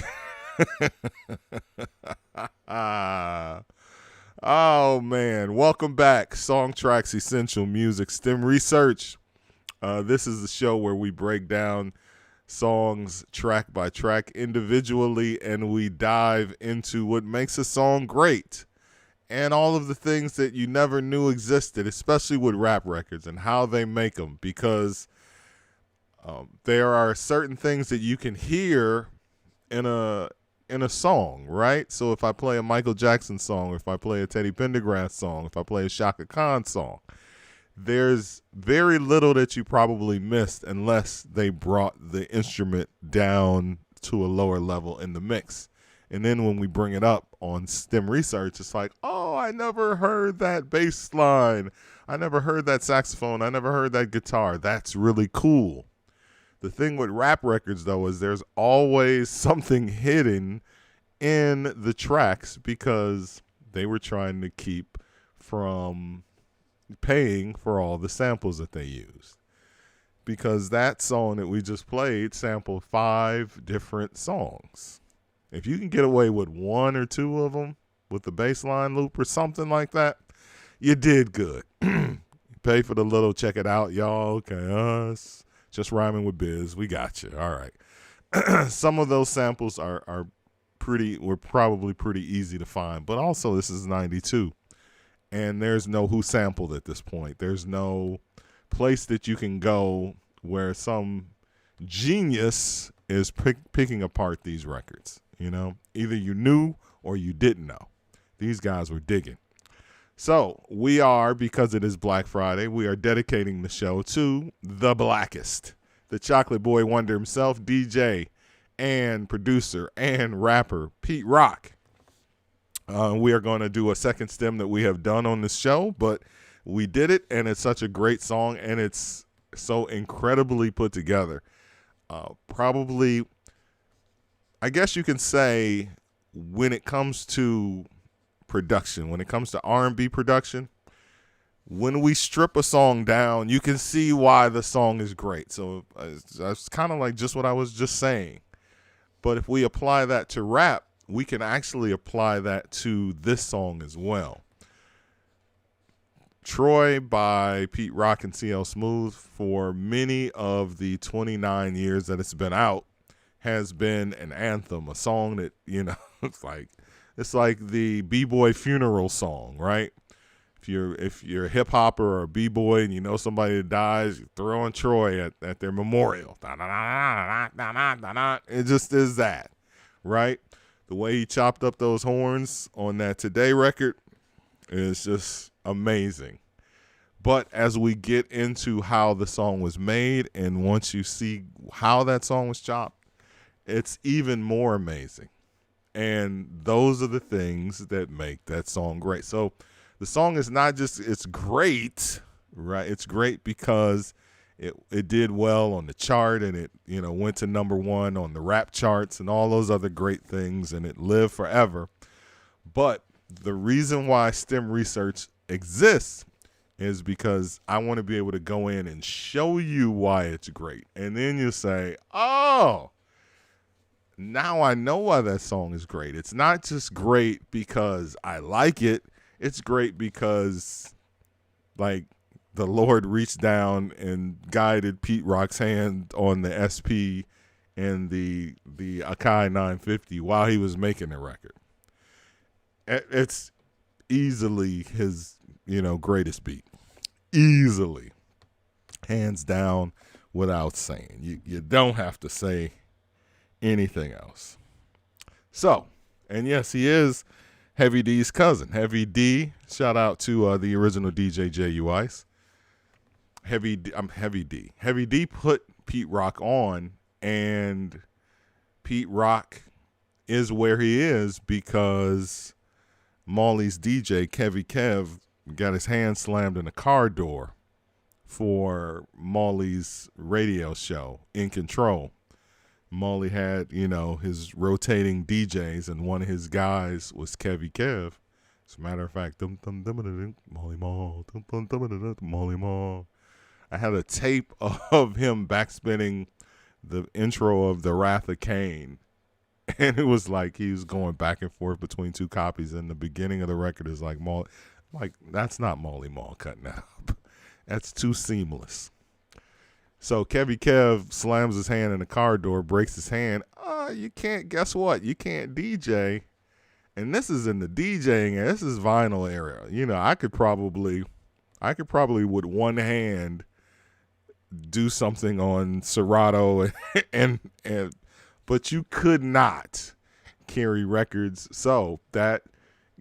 Oh, man. Welcome back. Song Tracks Essential Music STEM Research. This is the show where we break down songs track by track individually, and we dive into what makes a song great and all of the things that you never knew existed, especially with rap records and how they make them, because there are certain things that you can hear in a song, right? So if I play a Michael Jackson song, or if I play a Teddy Pendergrass song, if I play a Shaka Khan song, there's very little that you probably missed unless they brought the instrument down to a lower level in the mix. And then when we bring it up on STEM Research, it's like, oh, I never heard that bass line. I never heard that saxophone. I never heard that guitar. That's really cool. The thing with rap records, though, is there's always something hidden in the tracks because they were trying to keep from paying for all the samples that they used. Because that song that we just played sampled 5 different songs. If you can get away with 1 or 2 of them with the bass line loop or something like that, you did good. Pay for the little check it out, y'all. Okay, us. Just rhyming with biz. We got you. All right. Some of those samples were probably pretty easy to find. But also, this is 92. And there's no who sampled at this point. There's no place that you can go where some genius is picking apart these records. You know, either you knew or you didn't know. These guys were digging. So we are, because it is Black Friday, we are dedicating the show to the blackest, the Chocolate Boy Wonder himself, DJ and producer and rapper, T.R.O.Y. We are going to do a second stem that we have done on this show, but we did it, and it's such a great song, and it's so incredibly put together. Probably, I guess you can say, when it comes to production, when it comes to R&B production, when we strip a song down, you can see why the song is great. So that's kind of like just what I was just saying. But if we apply that to rap, we can actually apply that to this song as well. T.R.O.Y. by T.R.O.Y. and CL Smooth, for many of the 29 years that it's been out, has been an anthem, a song that, you know, it's like the B-boy funeral song, right? If you're a hip hopper or a b-boy and you know somebody that dies, you throw on Troy at their memorial. It just is that, right? The way he chopped up those horns on that Today record is just amazing. But as we get into how the song was made, and once you see how that song was chopped, it's even more amazing. And those are the things that make that song great. So the song is not just, it's great, right? It's great because it did well on the chart, and it, went to number 1 on the rap charts and all those other great things, and it lived forever. But the reason why STEM research exists is because I want to be able to go in and show you why it's great. And then you say, oh, now I know why that song is great. It's not just great because I like it. It's great because, like, the Lord reached down and guided Pete Rock's hand on the SP and the Akai 950 while he was making the record. It's easily his, greatest beat. Easily. Hands down, without saying. You don't have to say anything else. So, and yes, he is Heavy D's cousin. Heavy D, shout out to the original DJ J.U. Ice. Heavy D. Heavy D put Pete Rock on, and Pete Rock is where he is because Molly's DJ, Kevy Kev, got his hand slammed in a car door for Molly's radio show, In Control. Molly had, his rotating DJs, and one of his guys was Kevy Kev. As a matter of fact, Molly Mall, Molly Mall. I had a tape of him backspinning the intro of The Wrath of Cain, and it was like he was going back and forth between two copies, and the beginning of the record is like Molly. Like, that's not Molly Mall cutting up. That's too seamless. So Kevy Kev slams his hand in the car door, breaks his hand. You can't, guess what? You can't DJ. And this is in the DJing era. This is vinyl era. I could probably with one hand do something on Serato and but you could not carry records. So that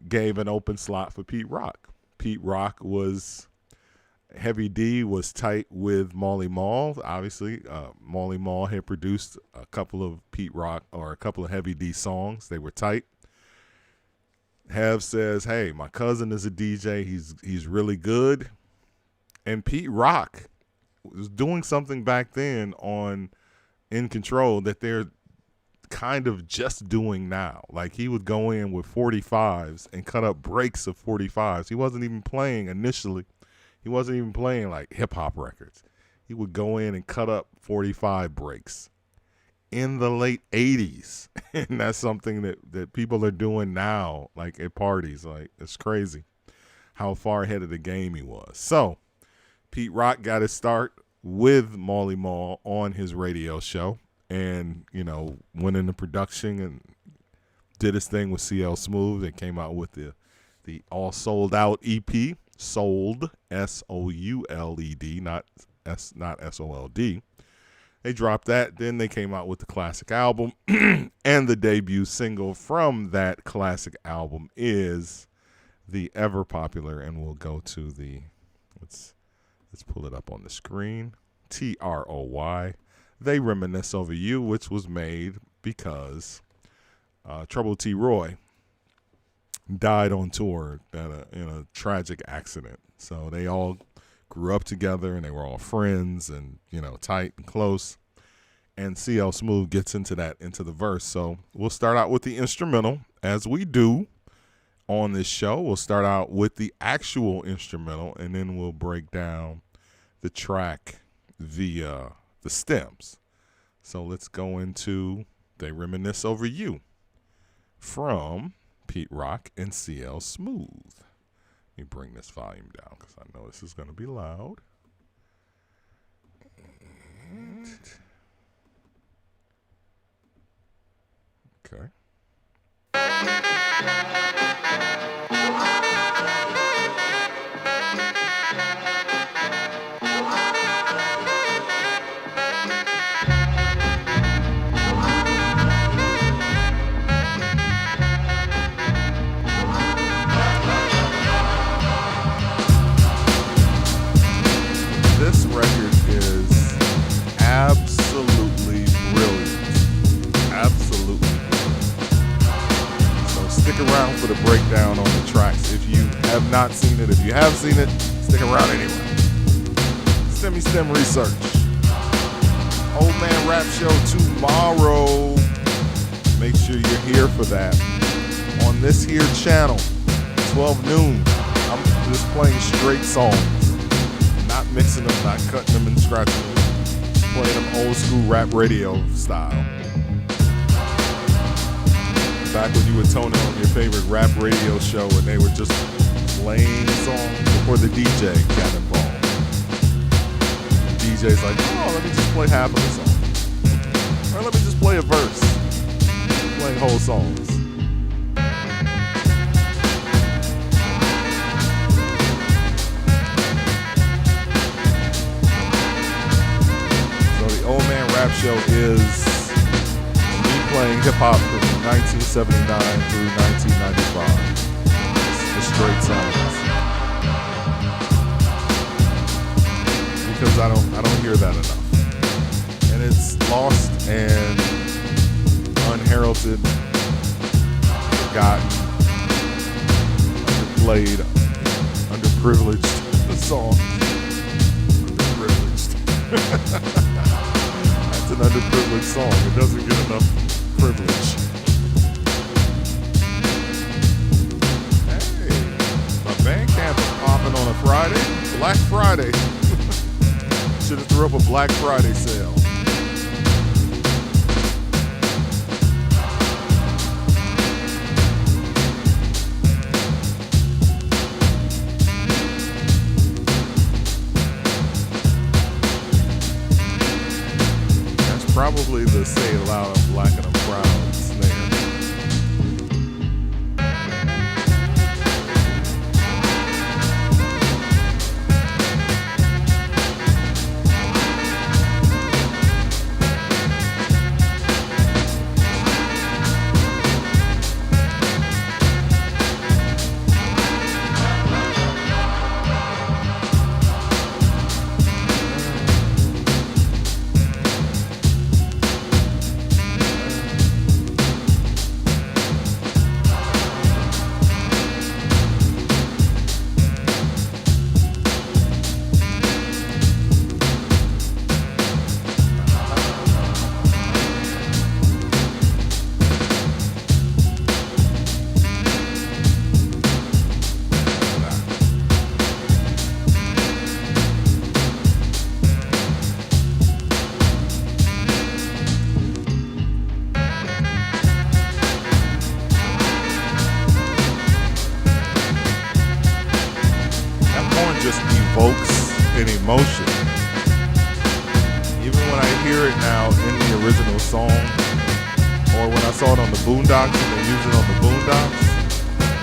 gave an open slot for Pete Rock. Pete Rock was Heavy D was tight with Molly Mall. Obviously, Molly Mall had produced a couple of Pete Rock or a couple of Heavy D songs. They were tight. Hev says, "Hey, my cousin is a DJ. He's really good." And Pete Rock was doing something back then on In Control that they're kind of just doing now. Like, he would go in with 45s and cut up breaks of 45s. He wasn't even playing initially. He wasn't even playing like hip hop records. He would go in and cut up 45 breaks in the late 80s. And that's something that people are doing now, like at parties. Like, it's crazy how far ahead of the game he was. So Pete Rock got his start with Molly Mall on his radio show, and, went into production and did his thing with CL Smooth and came out with the All Sold Out EP. Sold, S-O-U-L-E-D, not S-O-L-D. They dropped that. Then they came out with the classic album, and the debut single from that classic album is the ever popular, and we'll go to let's pull it up on the screen, T.R.O.Y. They Reminisce Over You, which was made because Trouble T.R.O.Y. died on tour in a tragic accident. So they all grew up together, and they were all friends and, tight and close. And CL Smooth gets into the verse. So we'll start out with the instrumental, as we do on this show. We'll start out with the actual instrumental, and then we'll break down the track via the stems. So let's go into They Reminisce Over You from Pete Rock and CL Smooth. Let me bring this volume down because I know this is going to be loud. Okay. not seen it. If you have seen it, stick around anyway. STEM Research. Old Man Rap Show tomorrow. Make sure you're here for that. On this here channel, 12 noon. I'm just playing straight songs. Not mixing them, not cutting them and scratching them. Playing them old school rap radio style. Back when you were toning on your favorite rap radio show and they were just playing songs before the DJ got involved. The DJ's like, oh, let me just play half of the song. Or let me just play a verse. Playing whole songs. So the Old Man Rap Show is me playing hip-hop from 1979 through 1995. It's straight songs. Because I don't hear that enough. And it's lost and unheralded, forgotten, underplayed, underprivileged song. Underprivileged. That's an underprivileged song. It doesn't get enough privilege. Hey, my Bandcamp is popping on a Friday. Black Friday. Should have threw up a Black Friday sale. That's probably the Say It Loud, I'm Black and I'm Proud snare. Emotion. Even when I hear it now in the original song, or when I saw it on the Boondocks and they use it on the Boondocks,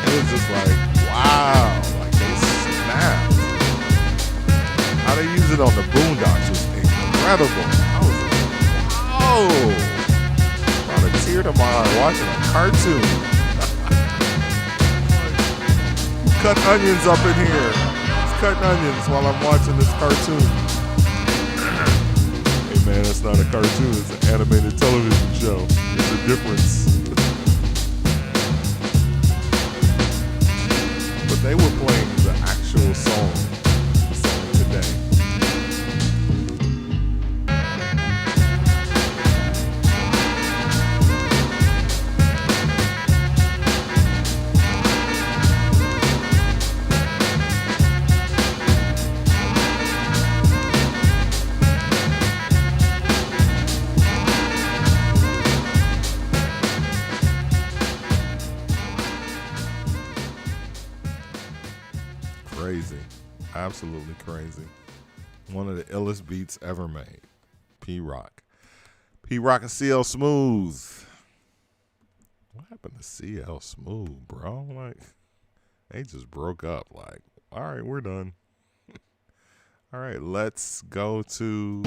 it was just like, wow, like they snapped. How they use it on the Boondocks was incredible. I was like, whoa, brought a tear to my eye watching a cartoon. Cut onions up in here. Cutting onions while I'm watching this cartoon. Hey man, that's not a cartoon, it's an animated television show. There's a difference. But they were playing the actual song, the song today. Crazy. Absolutely crazy. One of the illest beats ever made. P-Rock. P-Rock and CL Smooth. What happened to CL Smooth, bro? Like, they just broke up. Like, all right, we're done. All right, let's go to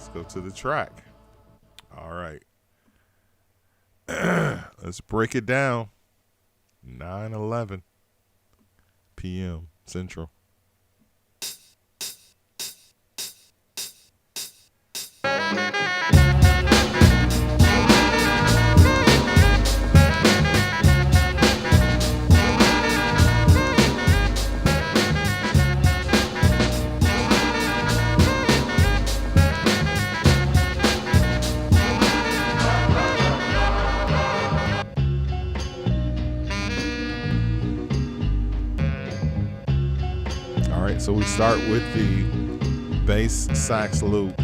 the track. All right. Let's break it down. 9:11 p.m. Central. right, so we start with the bass sax loop.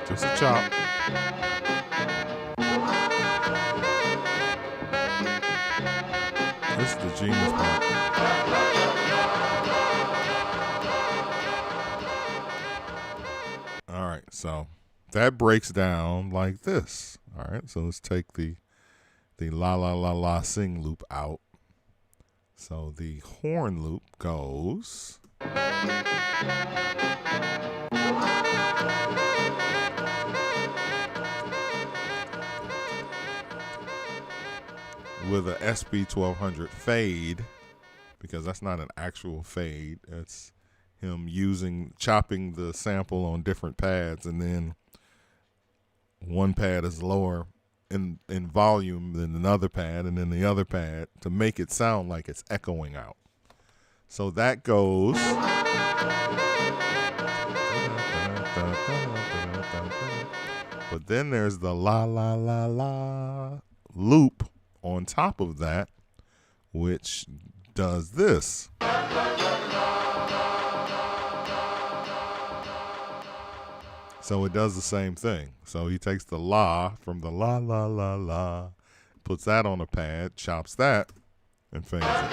Just a chop. This is the genius part. All right, so that breaks down like this. All right, so let's take the la la la la sing loop out. So the horn loop goes. With a SB1200 fade, because that's not an actual fade. It's him chopping the sample on different pads, and then one pad is lower in volume than another pad, and then the other pad to make it sound like it's echoing out. So that goes. But then there's the la la la la loop on top of that, which does this. So it does the same thing. So he takes the la from the la la la la, puts that on a pad, chops that, and fades it.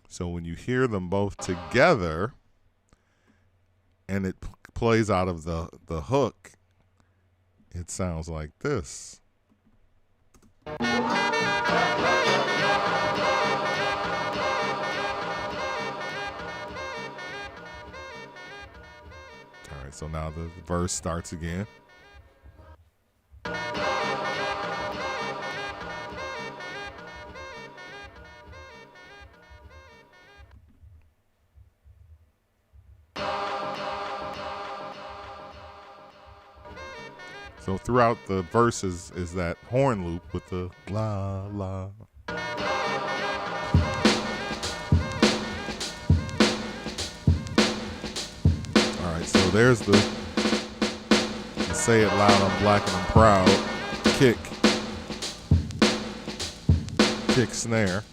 So when you hear them both together and it plays out of the hook, it sounds like this. All right, so now the verse starts again. So throughout the verses is that horn loop with the la la. All right, so there's the say it loud, I'm black and I'm proud kick snare.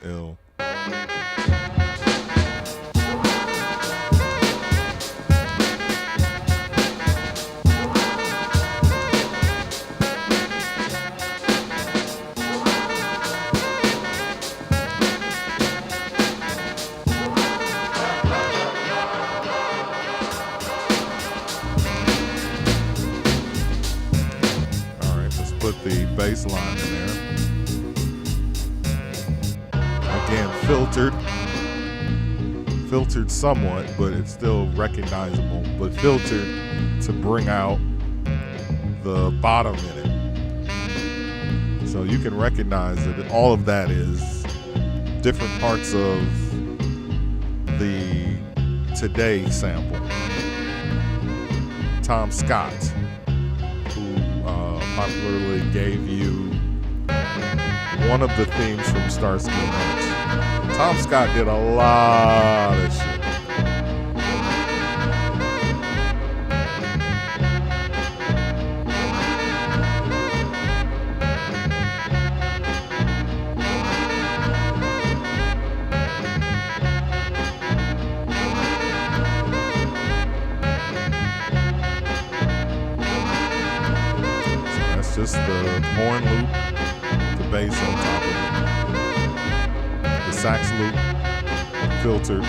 Ill. All right, let's put the bass line in there. Again, filtered somewhat, but it's still recognizable, but filtered to bring out the bottom in it. So you can recognize that all of that is different parts of the Today sample. Tom Scott, who popularly gave you one of the themes from Starsky and Hutch. Tom Scott did a lot of shit. So that's It's just the horn loop, the bass on top of it, the sax loop, filtered.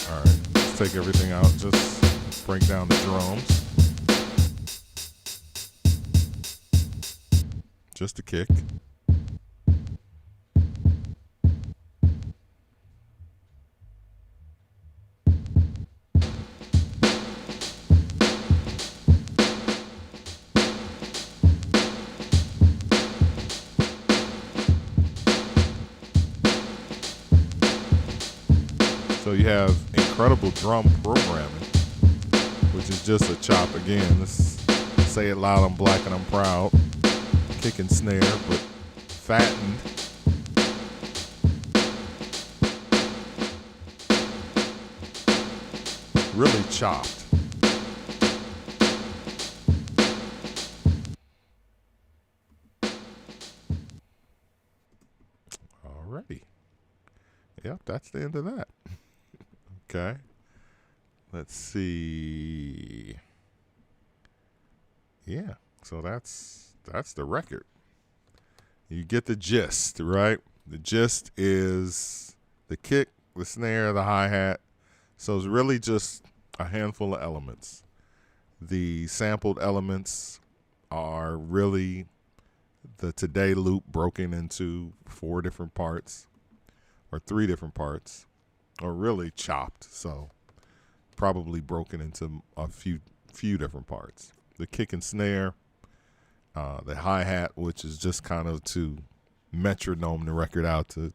All right, let's take everything out. Just break down the drums. Just a kick. So you have incredible drum programming, which is just a chop again. Let's say it loud, I'm black and I'm proud. Kick and snare, but fattened. Really chopped. Alrighty. Yep, that's the end of that. Okay. Let's see. Yeah, so that's the record. You get the gist, right? The gist is the kick, the snare, the hi-hat. So it's really just a handful of elements. The sampled elements are really the today loop broken into 4 different parts or 3 different parts, or really chopped. So probably broken into a few different parts. The kick and snare, the hi-hat, which is just kind of to metronome the record out to,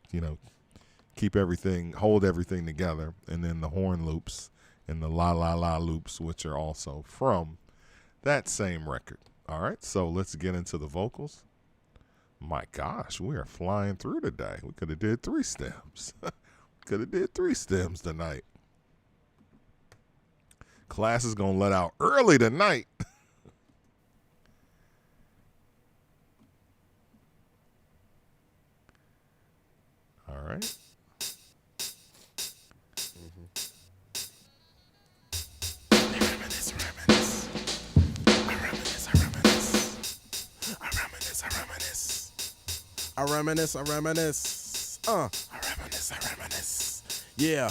hold everything together. And then the horn loops and the la loops, which are also from that same record. All right, so let's get into the vocals. My gosh, we are flying through today. We could have did 3 stems. Could have did 3 stems tonight. Class is going to let out early tonight. All right. I reminisce. Yeah.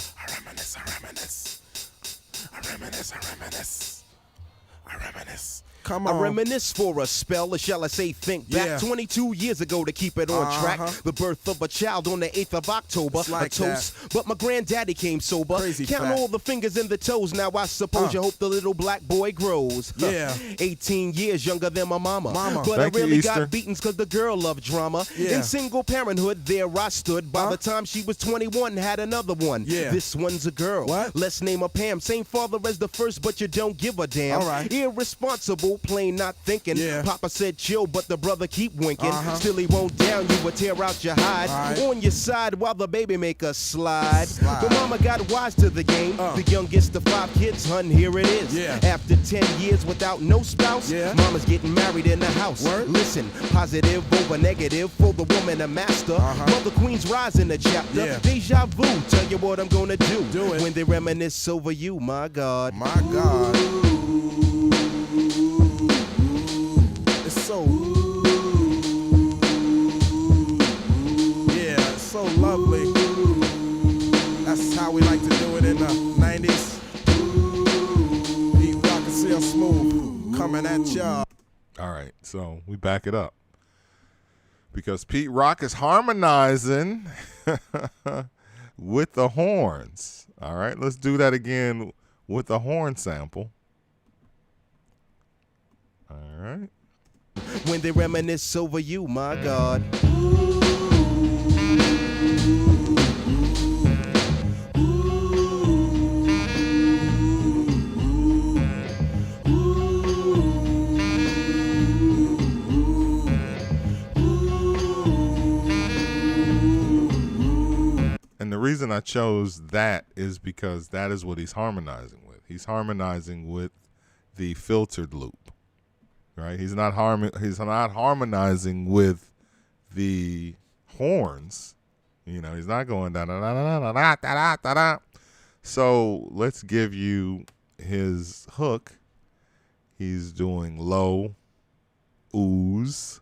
I reminisce. Come on. I reminisce for a spell, or shall I say think back Yeah. 22 years ago to keep it on track. The birth of a child on the 8th of October. It's like a toast, but my granddaddy came sober. Crazy Count fact. all the fingers and the toes. Now I suppose you hope the little black boy grows. Yeah. 18 years younger than my mama. But Thank I you, really Easter. got beatings cause the girl loved drama. Yeah. In single parenthood, there I stood. By the time she was 21, had another one. Yeah. This one's a girl. What? Let's name her Pam. Same father as the first, but you don't give a damn. All right. Irresponsible, plain not thinking. Yeah. Papa said chill, but the brother keep winking. Still he won't down you, but tear out your hide. Right. On your side while the baby make a slide. Slide. But mama got wise to the game. The youngest of 5 kids, hun, here it is. Yeah. After 10 years without no spouse, Yeah. mama's getting married in the house. Word. Listen, positive over negative for the woman a master. Mother Queen's rise in the chapter. Yeah. Deja vu, tell you what I'm gonna do. Do it. When they reminisce over you, my God. My God. It's so. Yeah, it's so lovely. That's how we like to do it in the 90s. Beat rock and seal smooth. Coming at y'all. All right, so we back it up. Because Pete Rock is harmonizing with the horns. All right, let's do that again with the horn sample. All right. When they reminisce over you, my God. And the reason I chose that is because that is what he's harmonizing with. He's harmonizing with the filtered loop, right? He's not harmonizing with the horns. You know, he's not going da da da da da da da da da. So let's give you his hook. He's doing low oohs,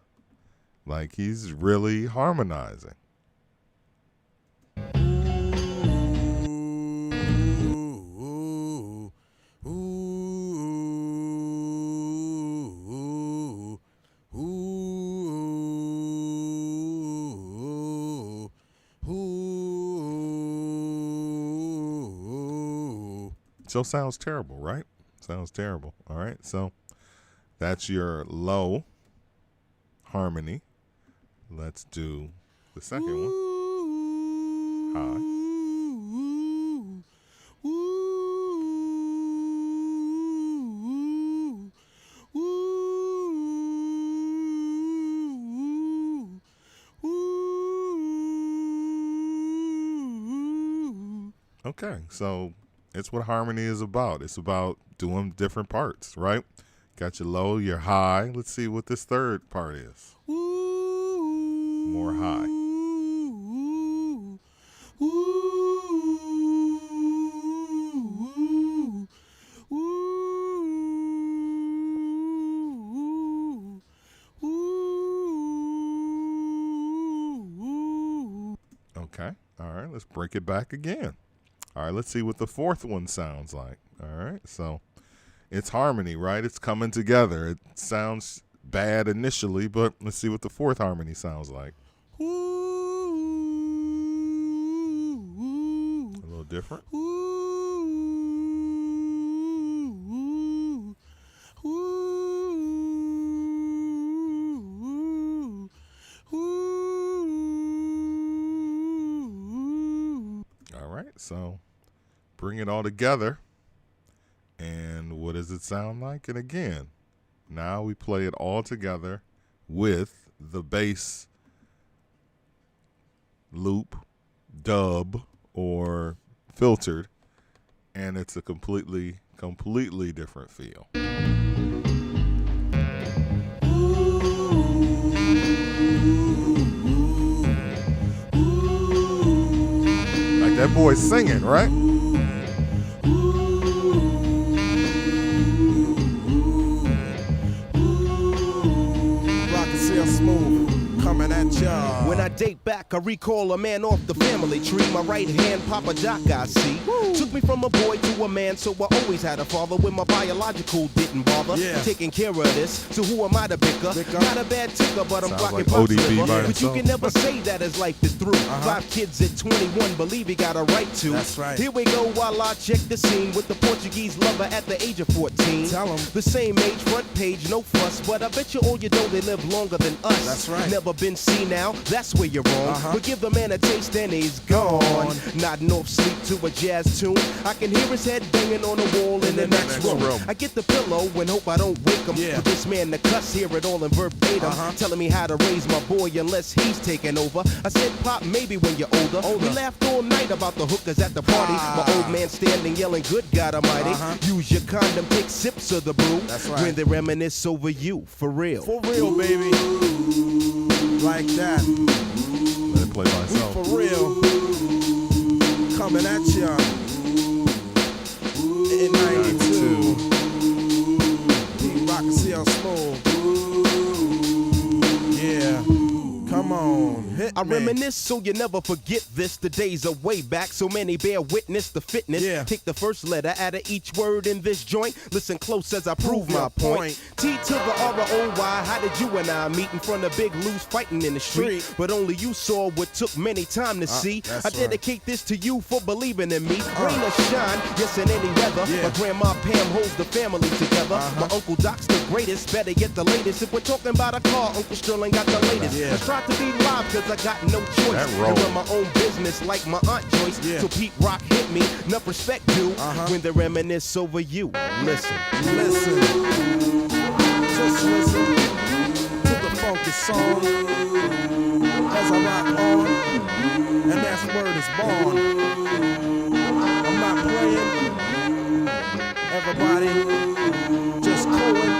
like he's really harmonizing. So sounds terrible, right? Sounds terrible. All right. So that's your low harmony. Let's do the second one. High. Okay, so it's what harmony is about. It's about doing different parts, right? Got your low, your high. Let's see what this third part is. More high. Okay, all right, let's break it back again. All right, let's see what the fourth one sounds like. All right, so it's harmony, right? It's coming together. It sounds bad initially, but let's see what the fourth harmony sounds like. A little different. All right, so bring it all together. And what does it sound like? And again, now we play it all together with the bass loop, dub, or filtered, and it's a completely different feel. Like that boy's singing, right? Smooth, coming at ya. When I date back, I recall a man off the family tree. My right hand, Papa Doc, I see. Took me from a boy to a man, so I always had a father. When my biological didn't bother taking care of this. So who am I to bicker? Not a bad ticker, but I'm blocking like Pop's ODB liver. by But you can never say that his life is through. 5 kids at 21, believe he got a right to. That's right. Here we go while I check the scene with the Portuguese lover at the age of 14. Tell 'em. The same age, front page, no fuss. But I bet you all you know they live longer than us. That's right. Never been seen now, that's where you're wrong. But give the man a taste and he's gone. Nodding off sleep to a jazz tune. I can hear his head banging on the wall in the next room. I get the pillow and hope I don't wake him. But this man the cuss, hear it all in verbatim. Telling me how to raise my boy unless he's taking over. I said, Pop, maybe when you're older. We laughed all night about the hookers at the party. My old man standing yelling, good God almighty. Use your condom, take sips of the brew. That's right. When they reminisce over you, for real. For real, baby. Like that. Let it play by itself. For real. Coming at ya. In 92. Rock and CL Smooth. Yeah. Come on. Hit I me. reminisce so you never forget this. The days are way back, so many bear witness the fitness. Take the first letter out of each word in this joint. Listen close as I prove my point. T to the R-O-Y. How did you and I meet in front of Big Lou's fighting in the street? But only you saw what took many time to see. I dedicate this to you for believing in me. Rain or shine, yes, in any weather. My grandma Pam holds the family together. My Uncle Doc's the greatest, better get the latest. If we're talking about a car, Uncle Sterling got the latest. I tried to be live cause I got no choice. And run my own business like my Aunt Joyce. So Pete Rock hit me, enough respect due. When they reminisce over you. Listen. Listen. Just listen to the funky song as I rock on, and that's word is born. I'm not playing. Everybody, just coolin'.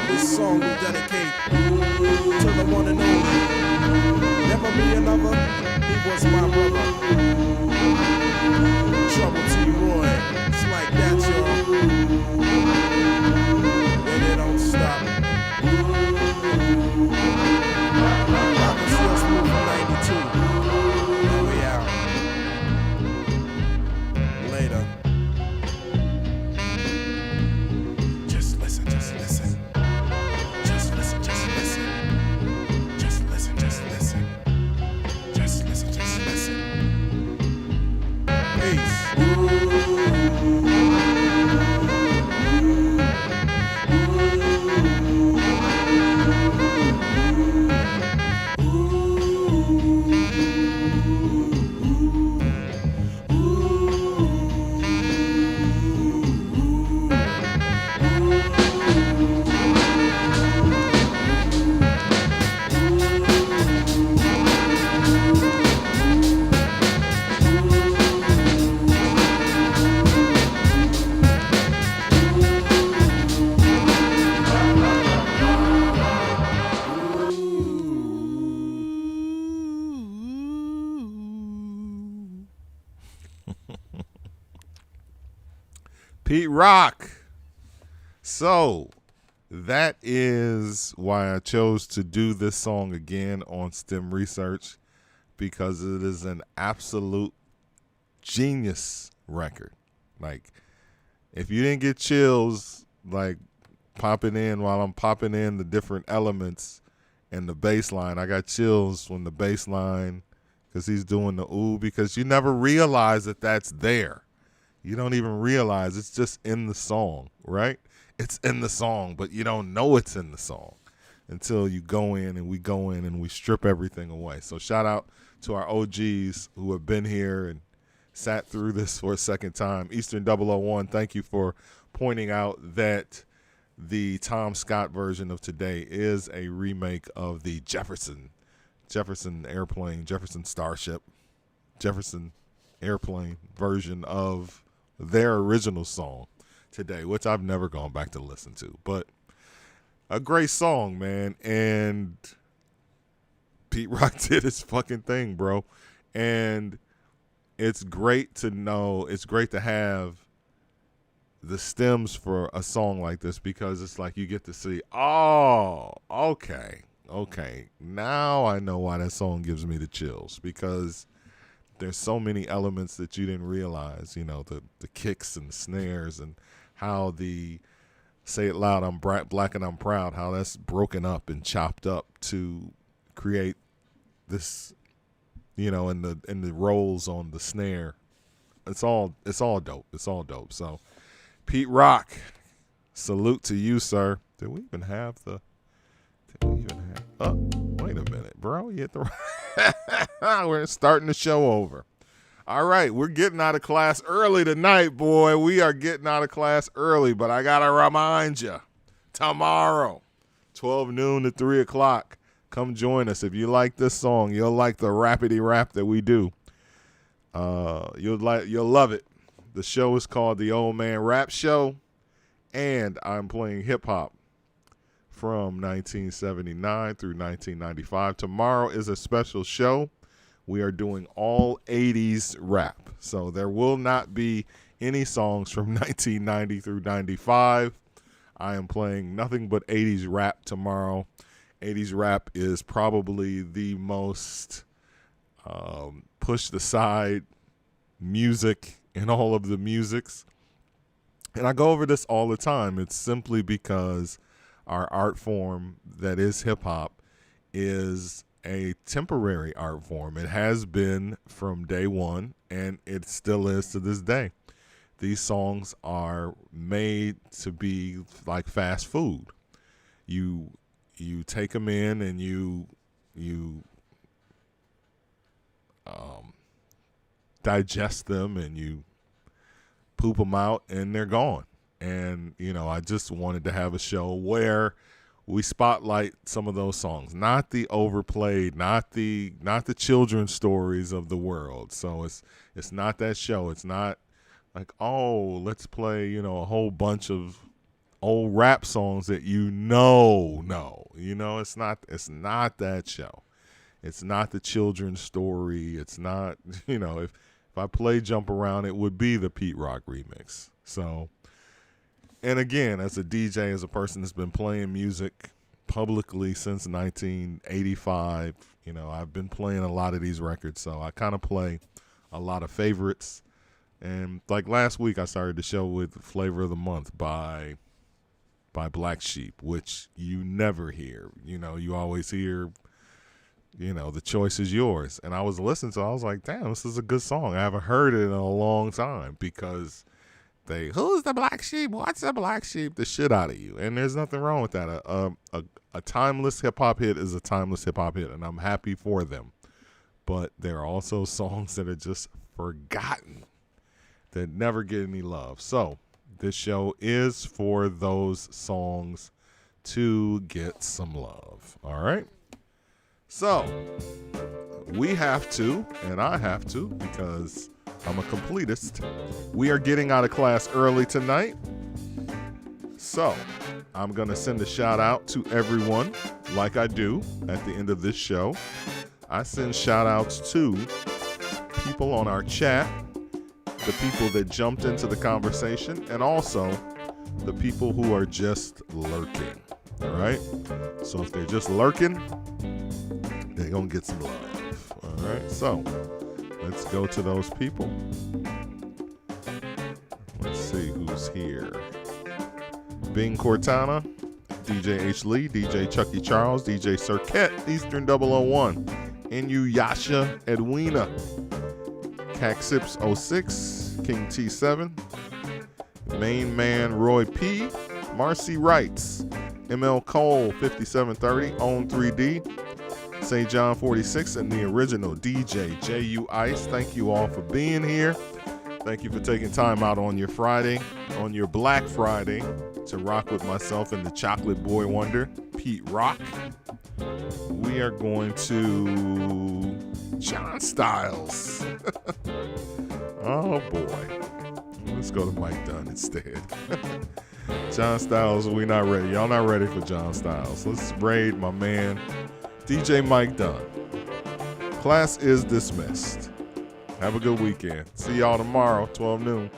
This song we dedicate to the one and only. Never be another. He was my brother. Trouble to Pete Rock. So that is why I chose to do this song again on STEM Research, because it is an absolute genius record. Like, if you didn't get chills, like popping in while I'm popping in the different elements and the bass line, I got chills when the bass line, because he's doing the ooh, because you never realize that that's there. You don't even realize it's just in the song, right? It's in the song, but you don't know it's in the song until you go in and we strip everything away. So shout out to our OGs who have been here and sat through this for a second time. Eastern 001, thank you for pointing out that the Tom Scott version of Today is a remake of the Jefferson airplane, Jefferson Starship, Jefferson airplane version of their original song Today, which I've never gone back to listen to, but a great song, man. And Pete Rock did his fucking thing, bro. And it's great to know, it's great to have the stems for a song like this, because it's like you get to see, oh, okay, now I know why that song gives me the chills, because there's so many elements that you didn't realize, you know, the kicks and the snares, and how the Say It Loud, I'm black and I'm proud, how that's broken up and chopped up to create this, you know, in the rolls on the snare. It's all dope. It's all dope. So Pete Rock, salute to you, sir. Did we even have oh, wait a minute, bro. You hit the we're starting the show over. All right, we're getting out of class early tonight, boy. We are getting out of class early, but I got to remind you, tomorrow, 12 noon to 3 o'clock, come join us. If you like this song, you'll like the rapidy rap that we do. You'll love it. The show is called The Old Man Rap Show, and I'm playing hip-hop from 1979 through 1995. Tomorrow is a special show. We are doing all 80s rap. So there will not be any songs from 1990 through 95. I am playing nothing but 80s rap tomorrow. 80s rap is probably the most pushed aside music in all of the musics. And I go over this all the time. It's simply because our art form that is hip-hop is a temporary art form. It has been from day one, and it still is to this day. These songs are made to be like fast food. You take them in and you digest them and you poop them out and they're gone. And, you know, I just wanted to have a show where we spotlight some of those songs, not the overplayed, not the children's stories of the world. So it's not that show. It's not like, oh, let's play, you know, a whole bunch of old rap songs that no. You know, it's not that show. It's not the children's story. It's not, you know, if I play Jump Around, it would be the Pete Rock remix. So, and again, as a DJ, as a person that's been playing music publicly since 1985, you know, I've been playing a lot of these records, so I kind of play a lot of favorites. And like last week, I started the show with Flavor of the Month by Black Sheep, which you never hear. You know, you always hear the choice is yours. And I was listening to it, I was like, damn, this is a good song. I haven't heard it in a long time because who's the black sheep? What's the black sheep? The shit out of you. And there's nothing wrong with that. A timeless hip-hop hit is a timeless hip-hop hit, and I'm happy for them. But there are also songs that are just forgotten that never get any love. So this show is for those songs to get some love. All right? So we have to, and I have to, because I'm a completist. We are getting out of class early tonight. So I'm going to send a shout out to everyone like I do at the end of this show. I send shout outs to people on our chat, the people that jumped into the conversation, and also the people who are just lurking. All right? So if they're just lurking, they're going to get some love. All right? So let's go to those people. Let's see who's here. Bing Cortana, DJ H. Lee, DJ Chucky Charles, DJ Cirquette, Eastern 001, Inuyasha Edwina, Caxips 06, King T7, Main Man Roy P, Marcy Wrights, ML Cole 5730, Own 3D, St. John 46, and the original DJ J.U. Ice. Thank you all for being here. Thank you for taking time out on your Friday, on your Black Friday, to rock with myself and the Chocolate Boy Wonder, Pete Rock. We are going to John Styles. Oh boy. Let's go to Mike Dunn instead. John Styles, we not ready. Y'all not ready for John Styles. Let's raid my man, DJ Mike Dunn. Class is dismissed. Have a good weekend. See y'all tomorrow, 12 noon.